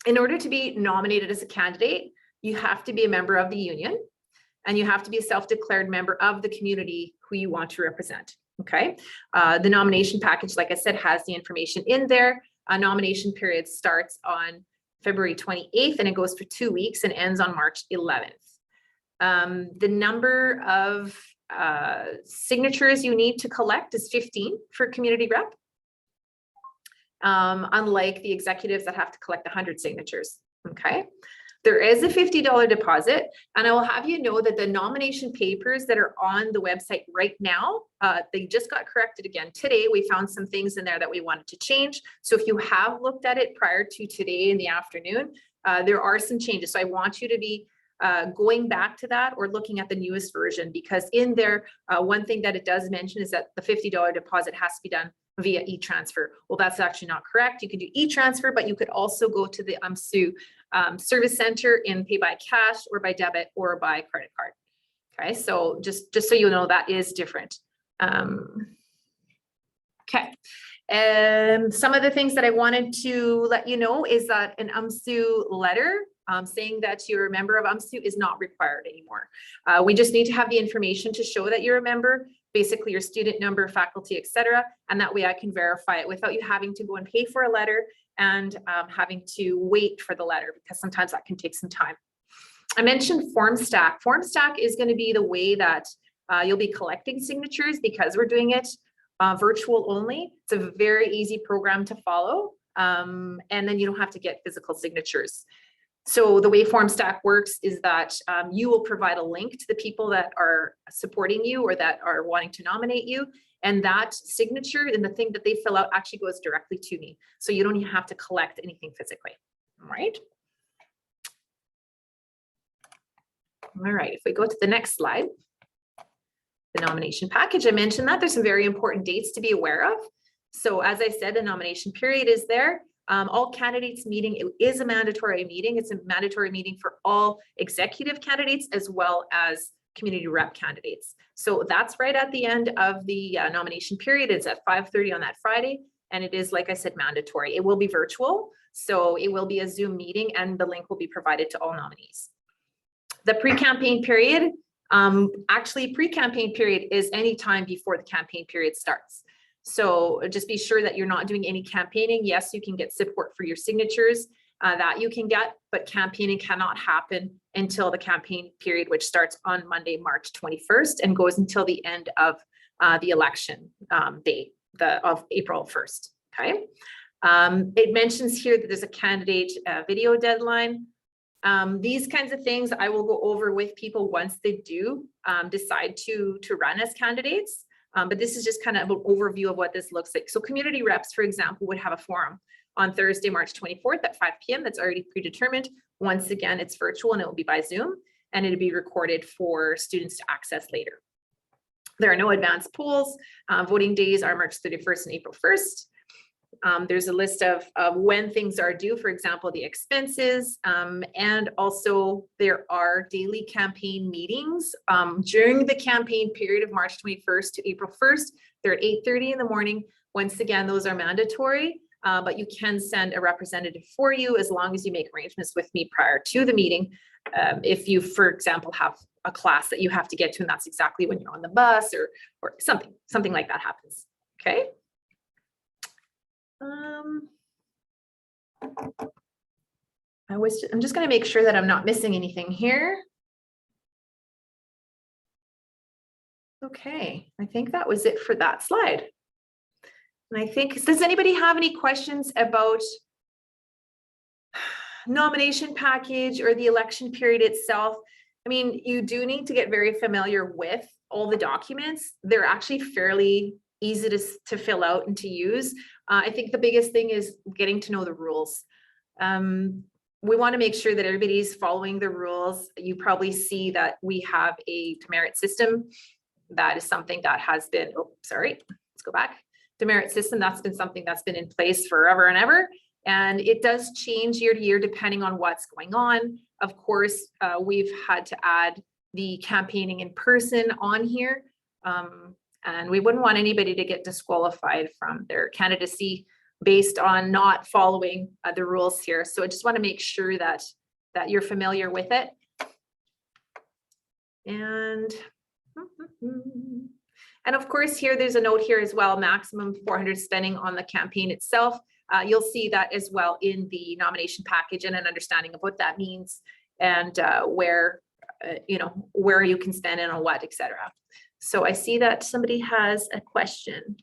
in order to be nominated as a candidate, you have to be a member of the union and you have to be a self-declared member of the community who you want to represent. Okay. The nomination package, like I said, has the information in there. A nomination period starts on February 28th and it goes for 2 weeks and ends on March 11th. The number of signatures you need to collect is 15 for community rep. Unlike the executives that have to collect 100 signatures. Okay. There is a $50 deposit, and I will have you know that the nomination papers that are on the website right now, they just got corrected again today. We found some things in there that we wanted to change. So if you have looked at it prior to today in the afternoon, there are some changes. So I want you to be going back to that or looking at the newest version, because in there, one thing that it does mention is that the $50 deposit has to be done via e-transfer. Well, that's actually not correct. You can do e-transfer, but you could also go to the UMSU service center and pay by cash or by debit or by credit card. Okay, so just so you know, that is different. Okay, some of the things that I wanted to let you know is that an UMSU letter saying that you're a member of UMSU is not required anymore. We just need to have the information to show that you're a member, basically your student number, faculty, etc. And that way I can verify it without you having to go and pay for a letter and having to wait for the letter, because sometimes that can take some time. I mentioned FormStack. FormStack is going to be the way that you'll be collecting signatures, because we're doing it virtual only. It's a very easy program to follow. And then you don't have to get physical signatures. So the way FormStack works is that you will provide a link to the people that are supporting you or that are wanting to nominate you. And that signature and the thing that they fill out actually goes directly to me. So you don't even have to collect anything physically. All right. All right, if we go to the next slide, the nomination package, I mentioned that there's some very important dates to be aware of. So as I said, the nomination period is there. All candidates meeting, it is a mandatory meeting. It's a mandatory meeting for all executive candidates as well as community rep candidates. So that's right at the end of the nomination period. It's at 5:30 on that Friday. And it is, like I said, mandatory. It will be virtual. So it will be a Zoom meeting and the link will be provided to all nominees. The pre-campaign period, actually pre-campaign period is any time before the campaign period starts. So just be sure that you're not doing any campaigning. Yes, you can get support for your signatures that you can get, but campaigning cannot happen until the campaign period, which starts on Monday, March 21st and goes until the end of the election day of April 1st. Okay. It mentions here that there's a candidate video deadline. These kinds of things I will go over with people once they do decide to run as candidates. But this is just kind of an overview of what this looks like. So community reps, for example, would have a forum on Thursday, March 24th at 5 p.m. That's already predetermined. Once again, it's virtual and it will be by Zoom, and it'll be recorded for students to access later. There are no advanced polls. Voting days are March 31st and April 1st. There's a list of when things are due, for example, the expenses, and also there are daily campaign meetings during the campaign period of March 21st to April 1st. They're at 8:30 in the morning. Once again, those are mandatory. but you can send a representative for you as long as you make arrangements with me prior to the meeting. If you, for example, have a class that you have to get to, and that's exactly when you're on the bus or something like that happens. Okay. I'm just going to make sure that I'm not missing anything here. Okay, I think that was it for that slide. And I think, does anybody have any questions about nomination package or the election period itself? I mean, you do need to get very familiar with all the documents. They're actually fairly easy to fill out and to use. I think the biggest thing is getting to know the rules. We want to make sure that everybody's following the rules. You probably see that we have a demerit system. That is something that has been, let's go back. Demerit system, that's been something that's been in place forever and ever. And it does change year to year depending on what's going on. Of course, we've had to add the campaigning in person on here. And we wouldn't want anybody to get disqualified from their candidacy based on not following the rules here. So I just want to make sure that you're familiar with it. And of course, here there's a note here as well, maximum 400 spending on the campaign itself. You'll see that as well in the nomination package and an understanding of what that means and where you can spend and on what, etc. So I see that somebody has a question.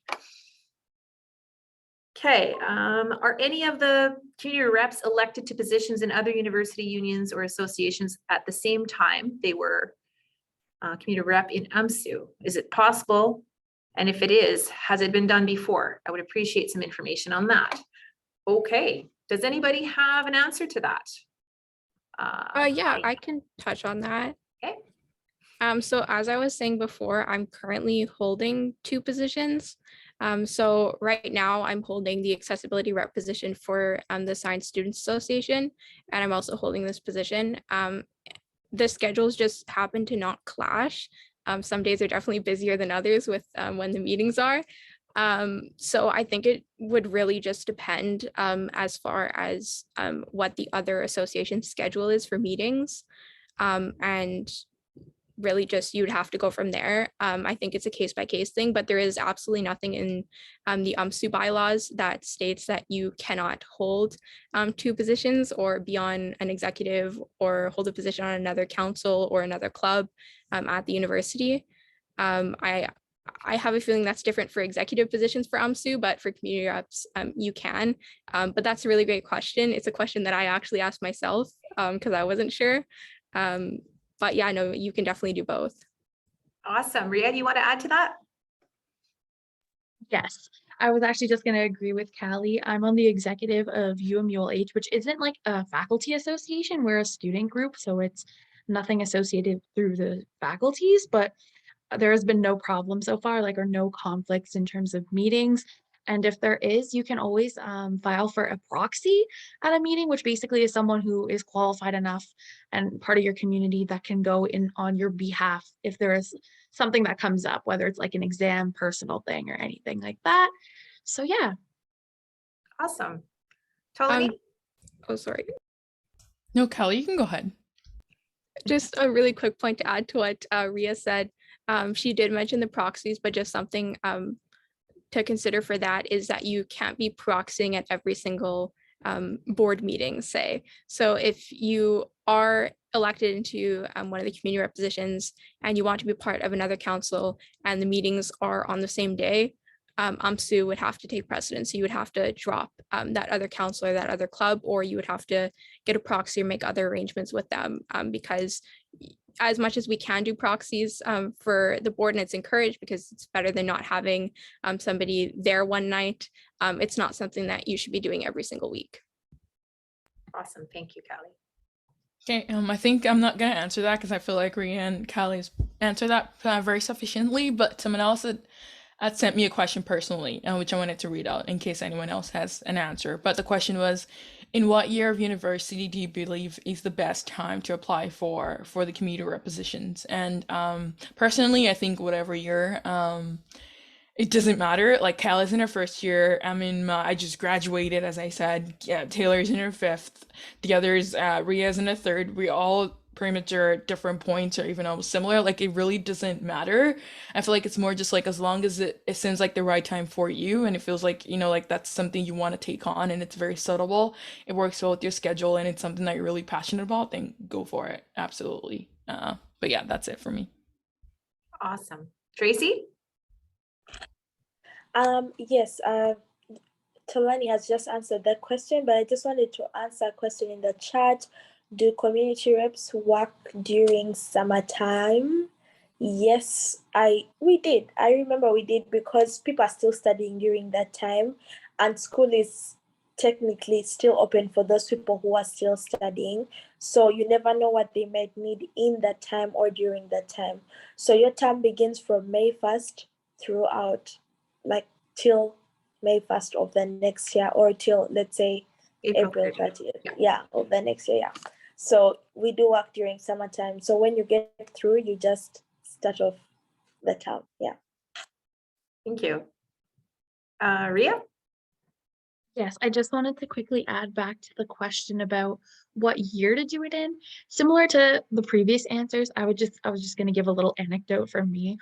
Okay, are any of the community reps elected to positions in other university unions or associations at the same time they were community rep in UMSU? Is it possible? And if it is, has it been done before? I would appreciate some information on that. Okay, does anybody have an answer to that? Yeah, I can touch on that. Okay. So as I was saying before, I'm currently holding 2 positions. So right now I'm holding the accessibility rep position for the Science Students Association, and I'm also holding this position. The schedules just happen to not clash. Some days are definitely busier than others with when the meetings are. So I think it would really just depend as far as what the other association schedule is for meetings. And really just you'd have to go from there. I think it's a case by case thing, but there is absolutely nothing in the UMSU bylaws that states that you cannot hold 2 positions or be on an executive or hold a position on another council or another club at the university. I have a feeling that's different for executive positions for UMSU, but for community reps, you can. But that's a really great question. It's a question that I actually asked myself because I wasn't sure. But yeah, no, you can definitely do both. Awesome. Ria, do you want to add to that? Yes, I was actually just going to agree with Callie. I'm on the executive of UMULH, which isn't like a faculty association. We're a student group, so it's nothing associated through the faculties, but there has been no problem so far, or no conflicts in terms of meetings. And if there is, you can always file for a proxy at a meeting, which basically is someone who is qualified enough and part of your community that can go in on your behalf if there is something that comes up, whether it's like an exam, personal thing, or anything like that. So yeah. Awesome. Talani? Oh, sorry. No, Kelly, you can go ahead. Just a really quick point to add to what Ria said. She did mention the proxies, but just something to consider for that is that you can't be proxying at every single board meeting, say. So if you are elected into one of the community rep positions and you want to be part of another council and the meetings are on the same day, UMSU would have to take precedence. So you would have to drop that other council or that other club, or you would have to get a proxy or make other arrangements with them because as much as we can do proxies for the board, and it's encouraged because it's better than not having somebody there one night, it's not something that you should be doing every single week. Awesome. Thank you, Callie. Okay, I think I'm not gonna answer that because I feel like Ria and Callie's answered that very sufficiently, but someone else had sent me a question personally, which I wanted to read out in case anyone else has an answer. But the question was, in what year of university do you believe is the best time to apply for the community rep positions? And personally, I think whatever year it doesn't matter. Like Kayla's in her first year. I just graduated, as I said. Yeah, Taylor's in her fifth. The others, Ria's in her third. We all pretty much are at different points or even almost similar. Like it really doesn't matter. I feel like it's more just like as long as it seems like the right time for you and it feels like, like that's something you want to take on and it's very suitable. It works well with your schedule and it's something that you're really passionate about, then go for it. Absolutely. But yeah, that's it for me. Awesome. Tracy? Yes, Talani has just answered that question, but I just wanted to answer a question in the chat. Do community reps work during summertime? Yes, we did. I remember we did because people are still studying during that time, and school is technically still open for those people who are still studying. So you never know what they might need in that time or during that time. So your term begins from May 1st throughout, like till May 1st of the next year, or till, let's say, April 30th. Yeah, of the next year. Yeah. So we do work during summertime. So when you get through, you just start off the term. Yeah. Thank you. Ria? Yes, I just wanted to quickly add back to the question about what year to do it in. Similar to the previous answers, I was just going to give a little anecdote from me.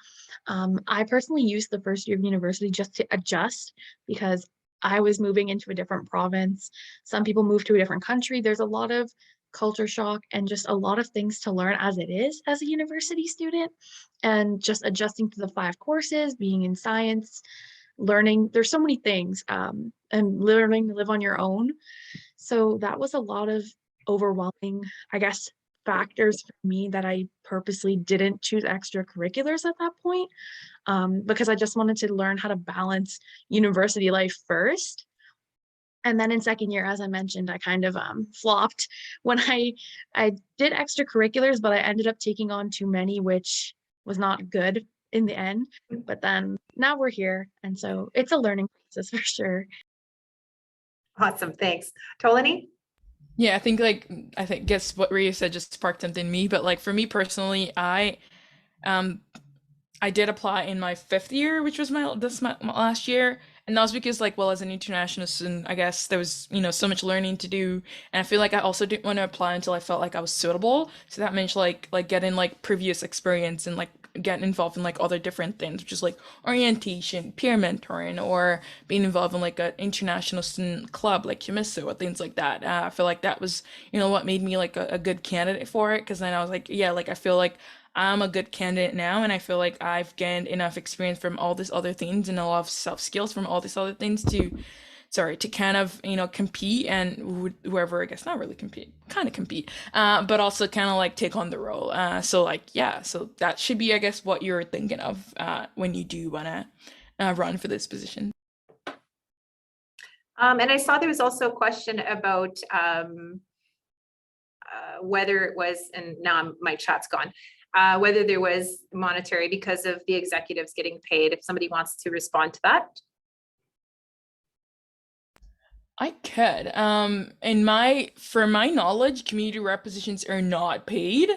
I personally used the first year of university just to adjust because I was moving into a different province. Some people move to a different country. There's a lot of culture shock and just a lot of things to learn as it is as a university student, and just adjusting to the 5 courses, being in science, learning. There's so many things, and learning to live on your own. So that was a lot of overwhelming, I guess, factors for me that I purposely didn't choose extracurriculars at that point, because I just wanted to learn how to balance university life first. And then in second year, as I mentioned, I kind of flopped when I did extracurriculars, but I ended up taking on too many, which was not good in the end. But then now we're here, and so it's a learning process for sure. Awesome. Thanks. Talani? Yeah, I think guess what Ria said just sparked something in me, but like for me personally, I did apply in my fifth year, which was my last year, and that was because like well as an international student, I guess there was so much learning to do, and I feel like I also didn't want to apply until I felt like I was suitable. So that meant like getting like previous experience and like getting involved in like other different things, which is like orientation, peer mentoring, or being involved in like an international student club like UMSU or things like that. I feel like that was what made me like a good candidate for it, because then I was like yeah, like I feel like I'm a good candidate now, and I feel like I've gained enough experience from all these other things and a lot of self skills from all these other things to kind of compete, and whoever, I guess not really compete, kind of compete, but also kind of like take on the role. So like yeah, so that should be, I guess, what you're thinking of when you do want to run for this position. And I saw there was also a question about whether it was, and now my chat's gone, whether there was monetary because of the executives getting paid. If somebody wants to respond to that. I could. For my knowledge, community rep positions are not paid.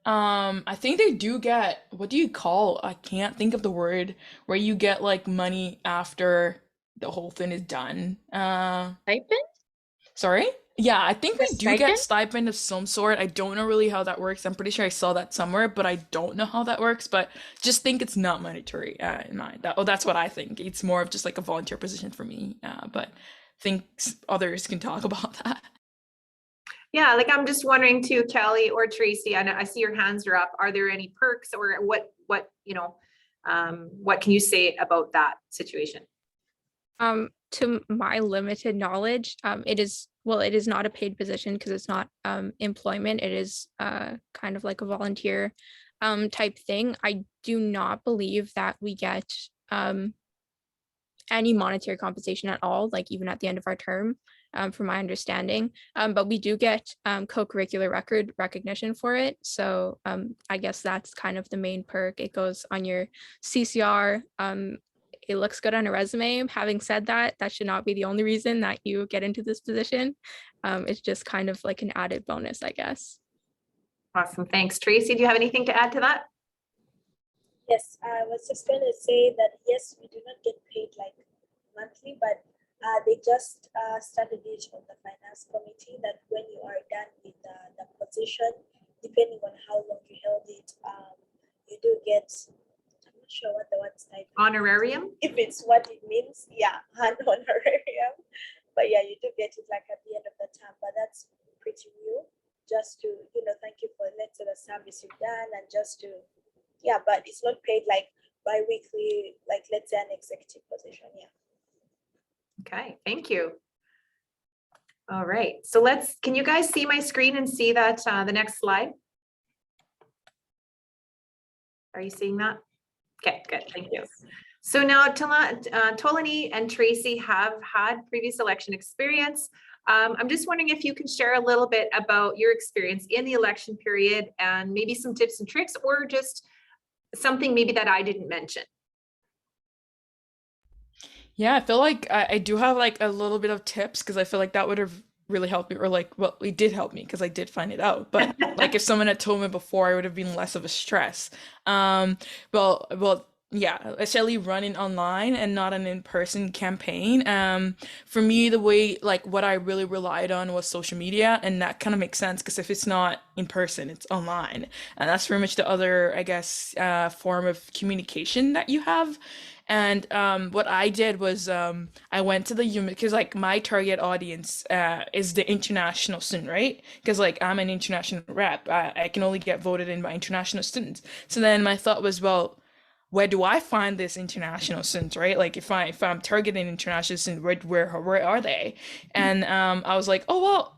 I think they do get, what do you call? I can't think of the word, where you get like money after the whole thing is done. Stipend? Sorry? Yeah, I think A we do get stipend? stipend of some sort. I don't know really how that works. I'm pretty sure I saw that somewhere, but I don't know how that works. But just think it's not monetary in mind. That's what I think. It's more of just like a volunteer position for me. But think others can talk about that. Yeah, like I'm just wondering too, Kelly or Tracy, I see your hands are up. Are there any perks, or what can you say about that situation? To my limited knowledge, it is not a paid position because it's not employment. It is kind of like a volunteer type thing. I do not believe that we get any monetary compensation at all, like even at the end of our term, from my understanding. But we do get co-curricular recognition for it. So I guess that's kind of the main perk. It goes on your CCR. It looks good on a resume. Having said that, that should not be the only reason that you get into this position. It's just kind of like an added bonus, I guess. Awesome. Thanks. Tracy, do you have anything to add to that? Yes, I was just going to say that yes, we do not get paid like monthly, but they just started it on the finance committee that when you are done with the position, depending on how long you held it, you do get, I'm not sure what the word's type. Honorarium? If it's what it means, yeah, an honorarium. But yeah, you do get it like at the end of the term, but that's pretty new. Just to, thank you for let's say the service you've done and just to, yeah, but it's not paid like bi-weekly, like let's say an executive position, yeah. Okay, thank you. All right, so can you guys see my screen and see that the next slide? Are you seeing that? Okay, good, thank you. So now Talani and Tracy have had previous election experience. I'm just wondering if you can share a little bit about your experience in the election period and maybe some tips and tricks, or just something maybe that I didn't mention. Yeah, I feel like I do have like a little bit of tips because I feel like that would have really helped me, or like, well, it did help me because I did find it out. But like if someone had told me before, I would have been less of a stress. Well, yeah, especially running online and not an in-person campaign. For me, the way like what I really relied on was social media, and that kind of makes sense because if it's not in person, it's online, and that's pretty much the other, I guess, form of communication that you have. And what I did was I went to the because like my target audience is the international student, right? Because like I'm an international rep, I can only get voted in by international students. So then my thought was, well, where do I find this international students, right? Like if I'm targeting international students, where are they? And I was like, oh well,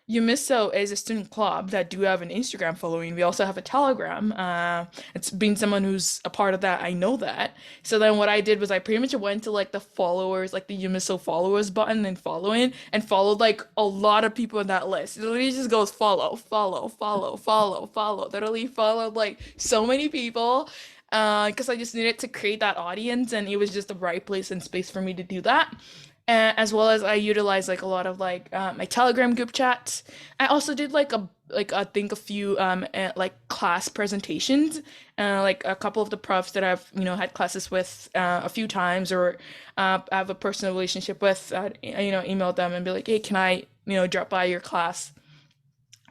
UMSU is a student club that do have an Instagram following. We also have a Telegram. It's been someone who's a part of that. I know that. So then what I did was I pretty much went to like the followers, like the UMSU followers button and following, and followed like a lot of people in that list. It literally just goes follow, follow, follow, follow, follow. Literally followed like so many people. Because I just needed to create that audience, and it was just the right place and space for me to do that. As well as I utilize like a lot of like my Telegram group chats. I also did like I think a few like class presentations. Like a couple of the profs that I've had classes with a few times, or I have a personal relationship with. Email them and be like, hey, can I drop by your class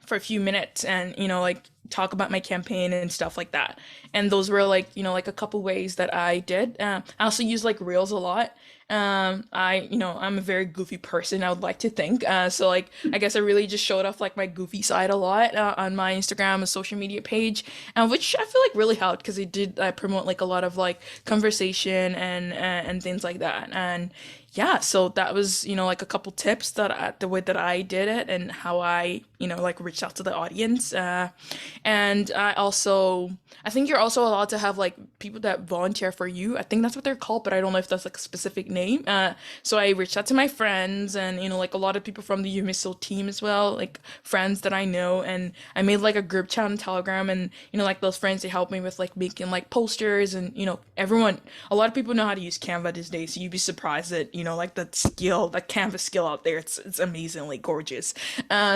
for a few minutes and like talk about my campaign and stuff like that. And those were like like a couple ways that I did. I also use like reels a lot. I'm a very goofy person, I would like to think, so like I guess I really just showed off like my goofy side a lot on my Instagram and social media page, which I feel like really helped because it did promote like a lot of like conversation and things like that. And yeah, so that was like a couple tips that the way that I did it and how I like reached out to the audience. And I think you're also allowed to have like people that volunteer for you. I think that's what they're called, but I don't know if that's like a specific name. So I reached out to my friends and like a lot of people from the UMSU team as well, like friends that I know, and I made like a group chat on Telegram, and like those friends, they helped me with like making like posters, and a lot of people know how to use Canva these days, so you'd be surprised that like that Canva skill out there, it's amazingly gorgeous.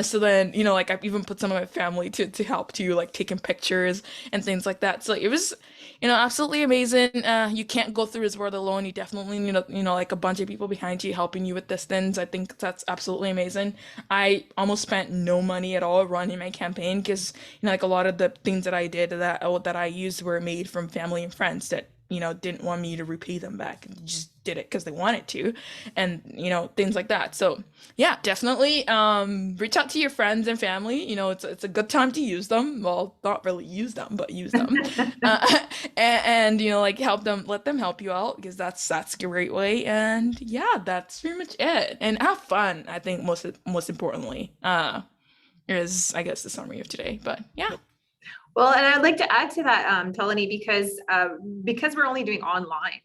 So then like I've even put some of my family to help too, like taking pictures and things like that. So it was absolutely amazing. You can't go through this world alone. You definitely need like a bunch of people behind you helping you with this things. I think that's absolutely amazing. I almost spent no money at all running my campaign because like a lot of the things that I did that I used were made from family and friends that didn't want me to repay them back, and just did it because they wanted to, and things like that. So yeah, definitely reach out to your friends and family. It's a good time to use them. Well, not really use them, but use them. And like let them help you out, because that's a great way. And yeah, that's pretty much it. And have fun, I think, most importantly, is I guess the summary of today. But yeah. Well, and I'd like to add to that, Talani, because we're only doing online,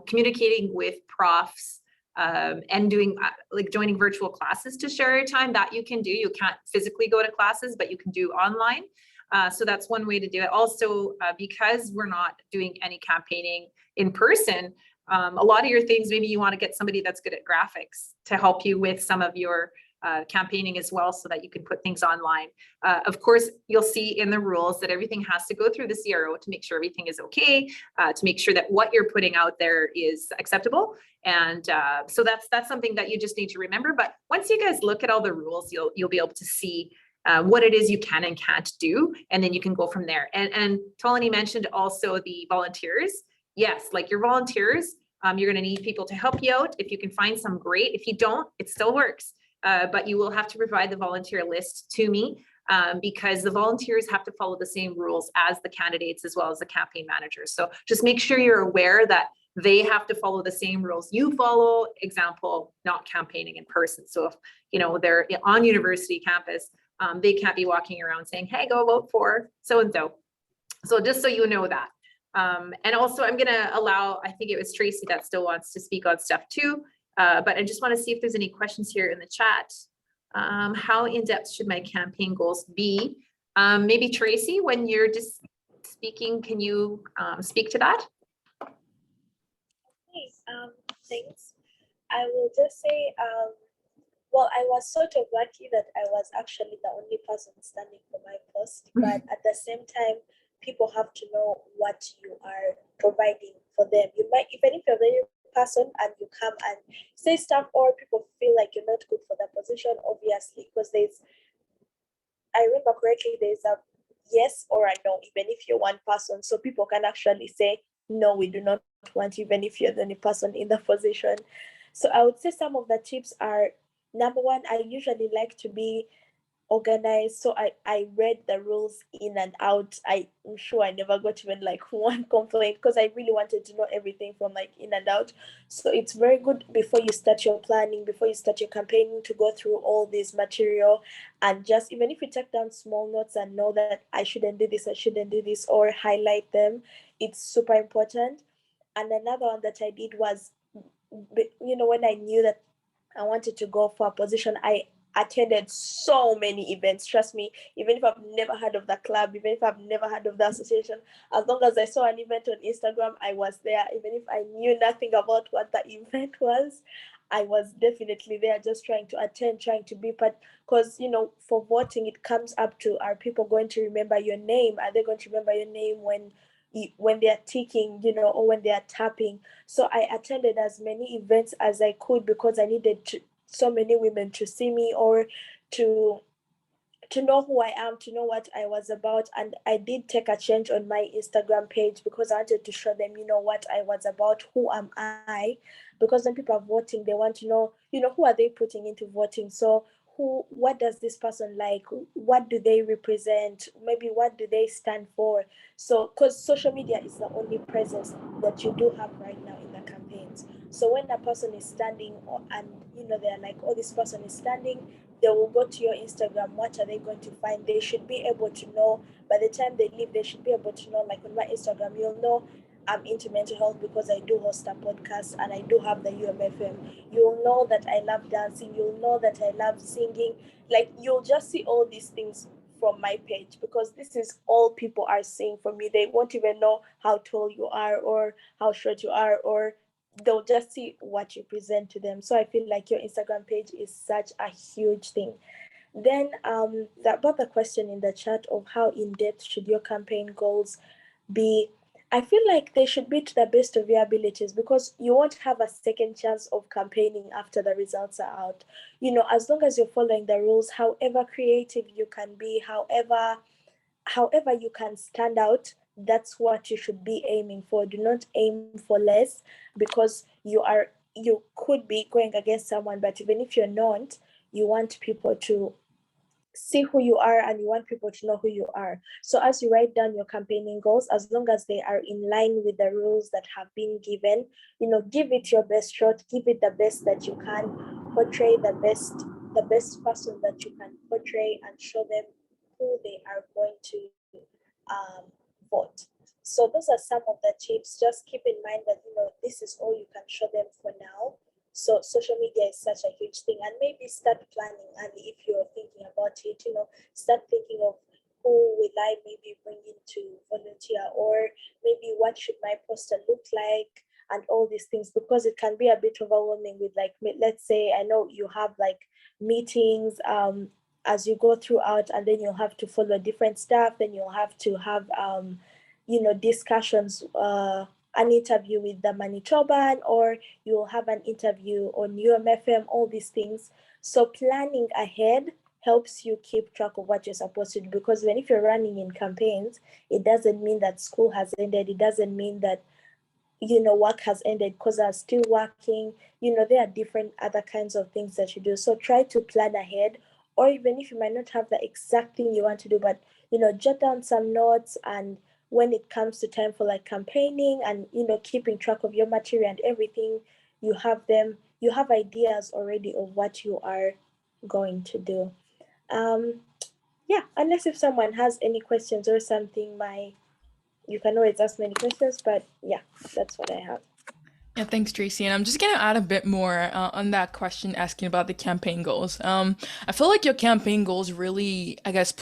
communicating with profs and doing like joining virtual classes to share your time, that you can do. You can't physically go to classes, but you can do online. So that's one way to do it. Also, because we're not doing any campaigning in person, a lot of your things, maybe you want to get somebody that's good at graphics to help you with some of your campaigning as well, so that you can put things online. Of course, you'll see in the rules that everything has to go through the CRO to make sure everything is okay, to make sure that what you're putting out there is acceptable. And so that's something that you just need to remember. But once you guys look at all the rules, you'll be able to see what it is you can and can't do, and then you can go from there. And Talani mentioned also the volunteers. Yes, like your volunteers, you're going to need people to help you out. If you can find some, great. If you don't, it still works. But you will have to provide the volunteer list to me, because the volunteers have to follow the same rules as the candidates as well as the campaign managers. So just make sure you're aware that they have to follow the same rules you follow. Example, not campaigning in person. So if they're on university campus, they can't be walking around saying, hey, go vote for so-and-so. So just so you know that. And also I'm gonna allow, I think it was Tracy that still wants to speak on stuff too. But I just want to see if there's any questions here in the chat. How in-depth should my campaign goals be? Maybe Tracy, when you're just speaking, can you speak to that? Thanks. I will just say, well, I was sort of lucky that I was actually the only person standing for my post, but at the same time, people have to know what you are providing for them. You might, even if you're the new person and you come and say stuff, or people feel like you're not good for the position, obviously, because I remember correctly, there's a yes or a no, even if you're one person. So people can actually say, no, we do not want you, even if you're the only person in the position. So I would say some of the tips are, number one, I usually like to be organized. So I read the rules in and out. I'm sure I never got even like one complaint, because I really wanted to know everything from like in and out. So it's very good before you start your planning, before you start your campaigning, to go through all this material, and just, even if you take down small notes and know that I shouldn't do this, or highlight them, it's super important. And another one that I did was, when I knew that I wanted to go for a position, I attended so many events. Trust me, even if I've never heard of the club, even if I've never heard of the association, as long as I saw an event on Instagram, I was there. Even if I knew nothing about what the event was, I was definitely there, just trying to attend, trying to be part. Because for voting, it comes up to, are people going to remember your name? Are they going to remember your name when they are ticking, or when they are tapping? So I attended as many events as I could, because I needed so many women to see me, or to know who I am, to know what I was about. And I did take a change on my Instagram page, because I wanted to show them, what I was about, who am I? Because when people are voting, they want to know, who are they putting into voting? So what does this person like? What do they represent? Maybe what do they stand for? So, because social media is the only presence that you do have right now in the campaigns. So when a person is standing, and they're like, oh, this person is standing, they will go to your Instagram. What are they going to find? They should be able to know, by the time they leave, they should be able to know, like on my Instagram, you'll know I'm into mental health because I do host a podcast and I do have the UMFM. You'll know that I love dancing. You'll know that I love singing. Like, you'll just see all these things from my page, because this is all people are seeing from me. They won't even know how tall you are, or how short you are, or they'll just see what you present to them. So I feel like your Instagram page is such a huge thing. Then about the question in the chat of how in-depth should your campaign goals be, I feel like they should be to the best of your abilities, because you won't have a second chance of campaigning after the results are out. As long as you're following the rules, however creative you can be, however you can stand out, that's what you should be aiming for. Do not aim for less, because you could be going against someone, but even if you're not, you want people to see who you are, and you want people to know who you are. So as you write down your campaigning goals, as long as they are in line with the rules that have been given, give it your best shot, give it the best that you can, portray the best person that you can portray, and show them who they are going to vote. So those are some of the tips. Just keep in mind that this is all you can show them for now. So social media is such a huge thing, and maybe start planning. And if you're thinking about it, start thinking of who will I maybe bring in to volunteer, or maybe what should my poster look like, and all these things, because it can be a bit overwhelming with, like, let's say, I know you have like meetings as you go throughout, and then you'll have to follow different stuff, then you'll have to have discussions, an interview with the Manitoban, or you'll have an interview on UMFM, all these things. So planning ahead helps you keep track of what you're supposed to do, because if you're running in campaigns, it doesn't mean that school has ended. It doesn't mean that work has ended, because I'm still working. There are different other kinds of things that you do. So try to plan ahead, or even if you might not have the exact thing you want to do, but jot down some notes, and when it comes to time for like campaigning and keeping track of your material and everything, you have ideas already of what you are going to do. Yeah, unless if someone has any questions or something, you can always ask many questions, but yeah, that's what I have. Yeah, thanks, Tracy. And I'm just gonna add a bit more on that question asking about the campaign goals. I feel like your campaign goals really, I guess,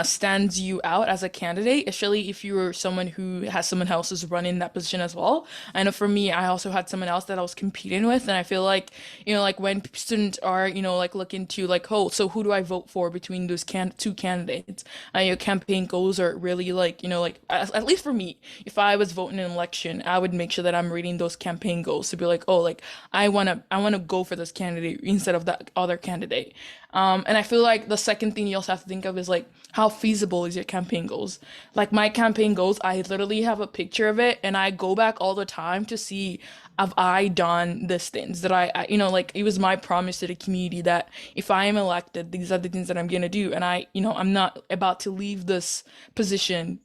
stands you out as a candidate, especially if you're someone who has someone else who's running that position as well. I know for me, I also had someone else that I was competing with, and I feel like, like when students are, like looking to like, oh, so who do I vote for between those two candidates? Your campaign goals are really like, like at least for me, if I was voting in an election, I would make sure that I'm reading those campaign goals to be like, oh, like I wanna go for this candidate instead of that other candidate. And I feel like the second thing you also have to think of is like, how feasible is your campaign goals? Like my campaign goals, I literally have a picture of it, and I go back all the time to see, have I done these things that I like it was my promise to the community that if I am elected, these are the things that I'm gonna do, and I'm not about to leave this position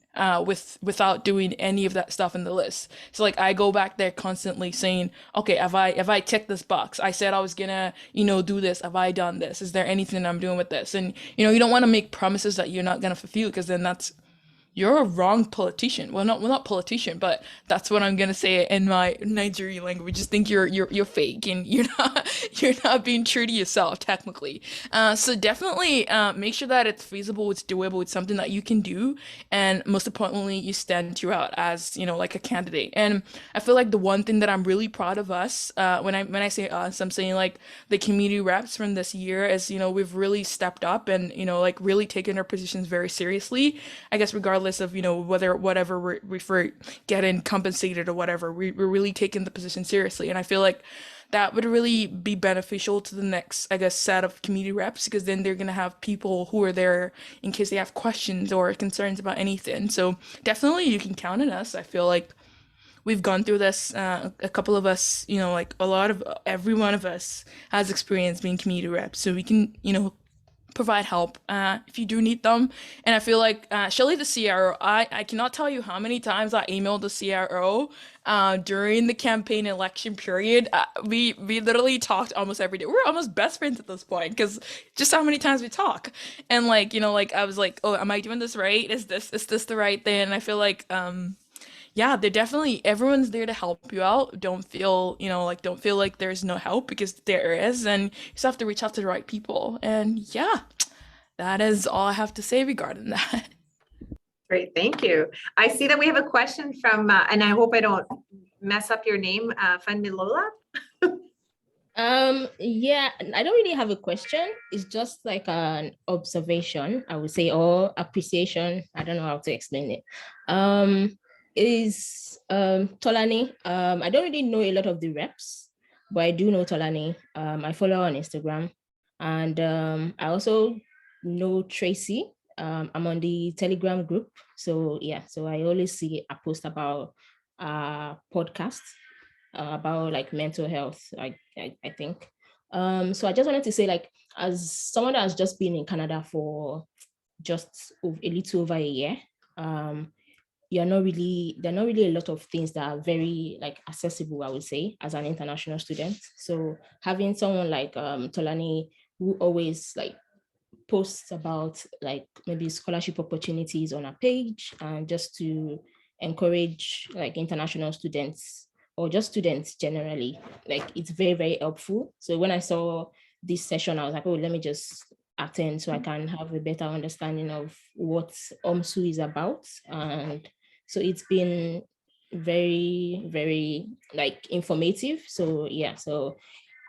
without doing any of that stuff in the list. So like I go back there constantly saying, okay, have I checked this box? I said I was gonna, do this. Have I done this? Is there anything I'm doing with this? And you don't want to make promises that you're not gonna fulfill, because then you're a wrong politician. Well, not politician, but that's what I'm gonna say in my Nigerian language. Just think you're fake, and you're not being true to yourself technically. So definitely make sure that it's feasible, it's doable, it's something that you can do, and most importantly, you stand throughout as like a candidate. And I feel like the one thing that I'm really proud of us, when I say us, I'm saying like the community reps from this year, is we've really stepped up and like really taken our positions very seriously. I guess regardless of whatever we're getting compensated or whatever, we're really taking the position seriously. And I feel like that would really be beneficial to the next, I guess, set of community reps, because then they're gonna have people who are there in case they have questions or concerns about anything. So definitely you can count on us. I feel like we've gone through this, a couple of us, like a lot of every one of us has experience being community reps, so we can provide help if you do need them. And I feel like Shelly, the CRO, I cannot tell you how many times I emailed the CRO during the campaign election period. We literally talked almost every day. We're almost best friends at this point, because just how many times we talk. And like like I was like, oh, am I doing this right? Is this the right thing? And I feel like yeah, everyone's there to help you out. Don't feel like there's no help, because there is, and you just have to reach out to the right people. And yeah, that is all I have to say regarding that. Great, thank you. I see that we have a question from, and I hope I don't mess up your name, Funmilola. Yeah, I don't really have a question. It's just like an observation, I would say, or appreciation. I don't know how to explain it. Is Talani. I don't really know a lot of the reps, but I do know Talani. I follow her on Instagram, and I also know Tracy. I'm on the Telegram group, so yeah, so I always see a post about podcasts about like mental health, I think. So I just wanted to say, like, as someone that has just been in Canada for just a little over a year, there are not really a lot of things that are very like accessible, I would say, as an international student. So having someone like Talani, who always like posts about like maybe scholarship opportunities on a page, and just to encourage like international students or just students generally, like it's very, very helpful. So when I saw this session, I was like, oh, let me just attend so I can have a better understanding of what UMSU is about. And so it's been very, very like informative. So yeah, so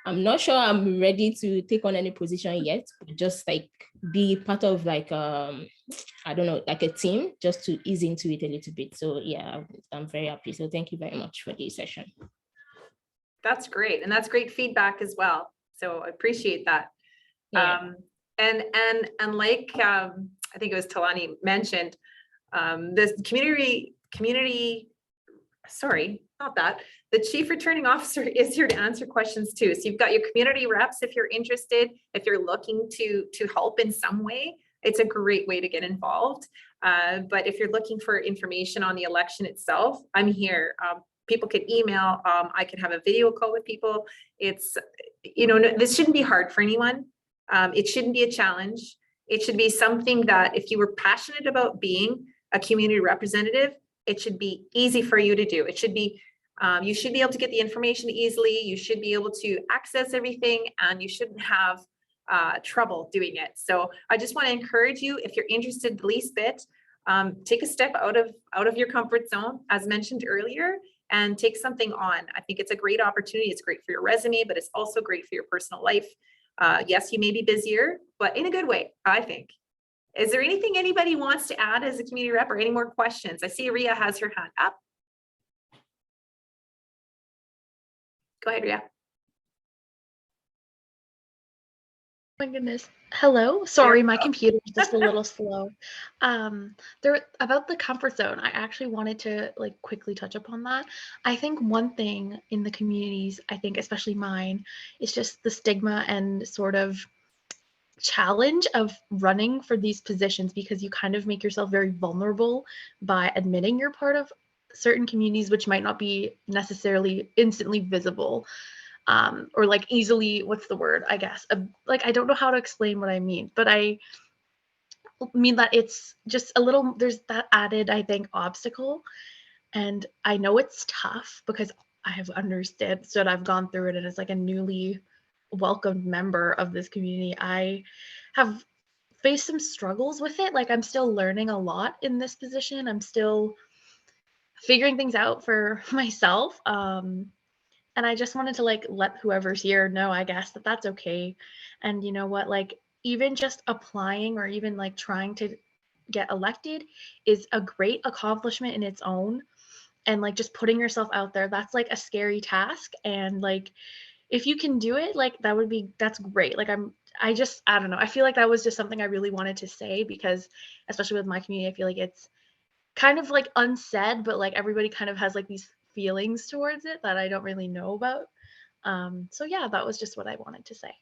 I'm not sure I'm ready to take on any position yet, but just like be part of like I don't know, like a team, just to ease into it a little bit. So yeah, I'm very happy. So thank you very much for this session. That's great. And that's great feedback as well. So I appreciate that. Yeah. And like I think it was Talani mentioned, this sorry, not that. The chief returning officer is here to answer questions too. So you've got your community reps if you're interested, if you're looking to help in some way, it's a great way to get involved. But if you're looking for information on the election itself, I'm here. People can email, I can have a video call with people. It's, you know, this shouldn't be hard for anyone. It shouldn't be a challenge. It should be something that if you were passionate about being a community representative, it should be easy for you to do. It should be, you should be able to get the information easily. You should be able to access everything, and you shouldn't have trouble doing it. So I just want to encourage you, if you're interested the least bit, take a step out of your comfort zone, as mentioned earlier, and take something on. I think it's a great opportunity. It's great for your resume, but it's also great for your personal life. Yes, you may be busier, but in a good way, I think. Is there anything anybody wants to add as a community rep, or any more questions? I see Ria has her hand up. Go ahead, Ria. My goodness. Hello. Sorry, my computer is just a little slow. There about the comfort zone, I actually wanted to like quickly touch upon that. I think one thing in the communities, I think especially mine, is just the stigma and sort of challenge of running for these positions, because you kind of make yourself very vulnerable by admitting you're part of certain communities which might not be necessarily instantly visible. Or like easily, what's the word, I guess, like I don't know how to explain what I mean, but I mean that it's just a little, there's that added, I think, obstacle. And I know it's tough because I have understood, so I've gone through it, and it's like a newly welcomed member of this community. I have faced some struggles with it. Like I'm still learning a lot in this position. I'm still figuring things out for myself. And I just wanted to like let whoever's here know, I guess, that that's okay. And you know what, like even just applying or even like trying to get elected is a great accomplishment in its own. And like just putting yourself out there, that's like a scary task. And like if you can do it, like that's great. Like I don't know. I feel like that was just something I really wanted to say, because especially with my community, I feel like it's kind of like unsaid, but like everybody kind of has like these feelings towards it that I don't really know about. So yeah, that was just what I wanted to say.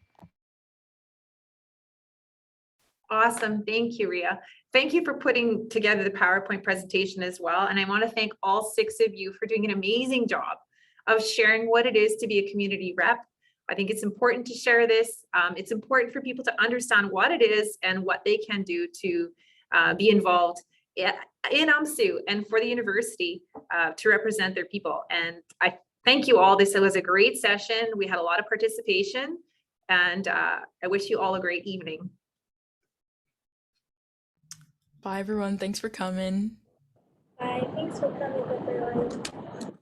Awesome. Thank you, Ria. Thank you for putting together the PowerPoint presentation as well. And I want to thank all 6 of you for doing an amazing job of sharing what it is to be a community rep. I think it's important to share this. It's important for people to understand what it is and what they can do to be involved in UMSU and for the university to represent their people. And I thank you all. This was a great session. We had a lot of participation, and I wish you all a great evening. Bye, everyone. Thanks for coming. Bye. Thanks for coming, everyone.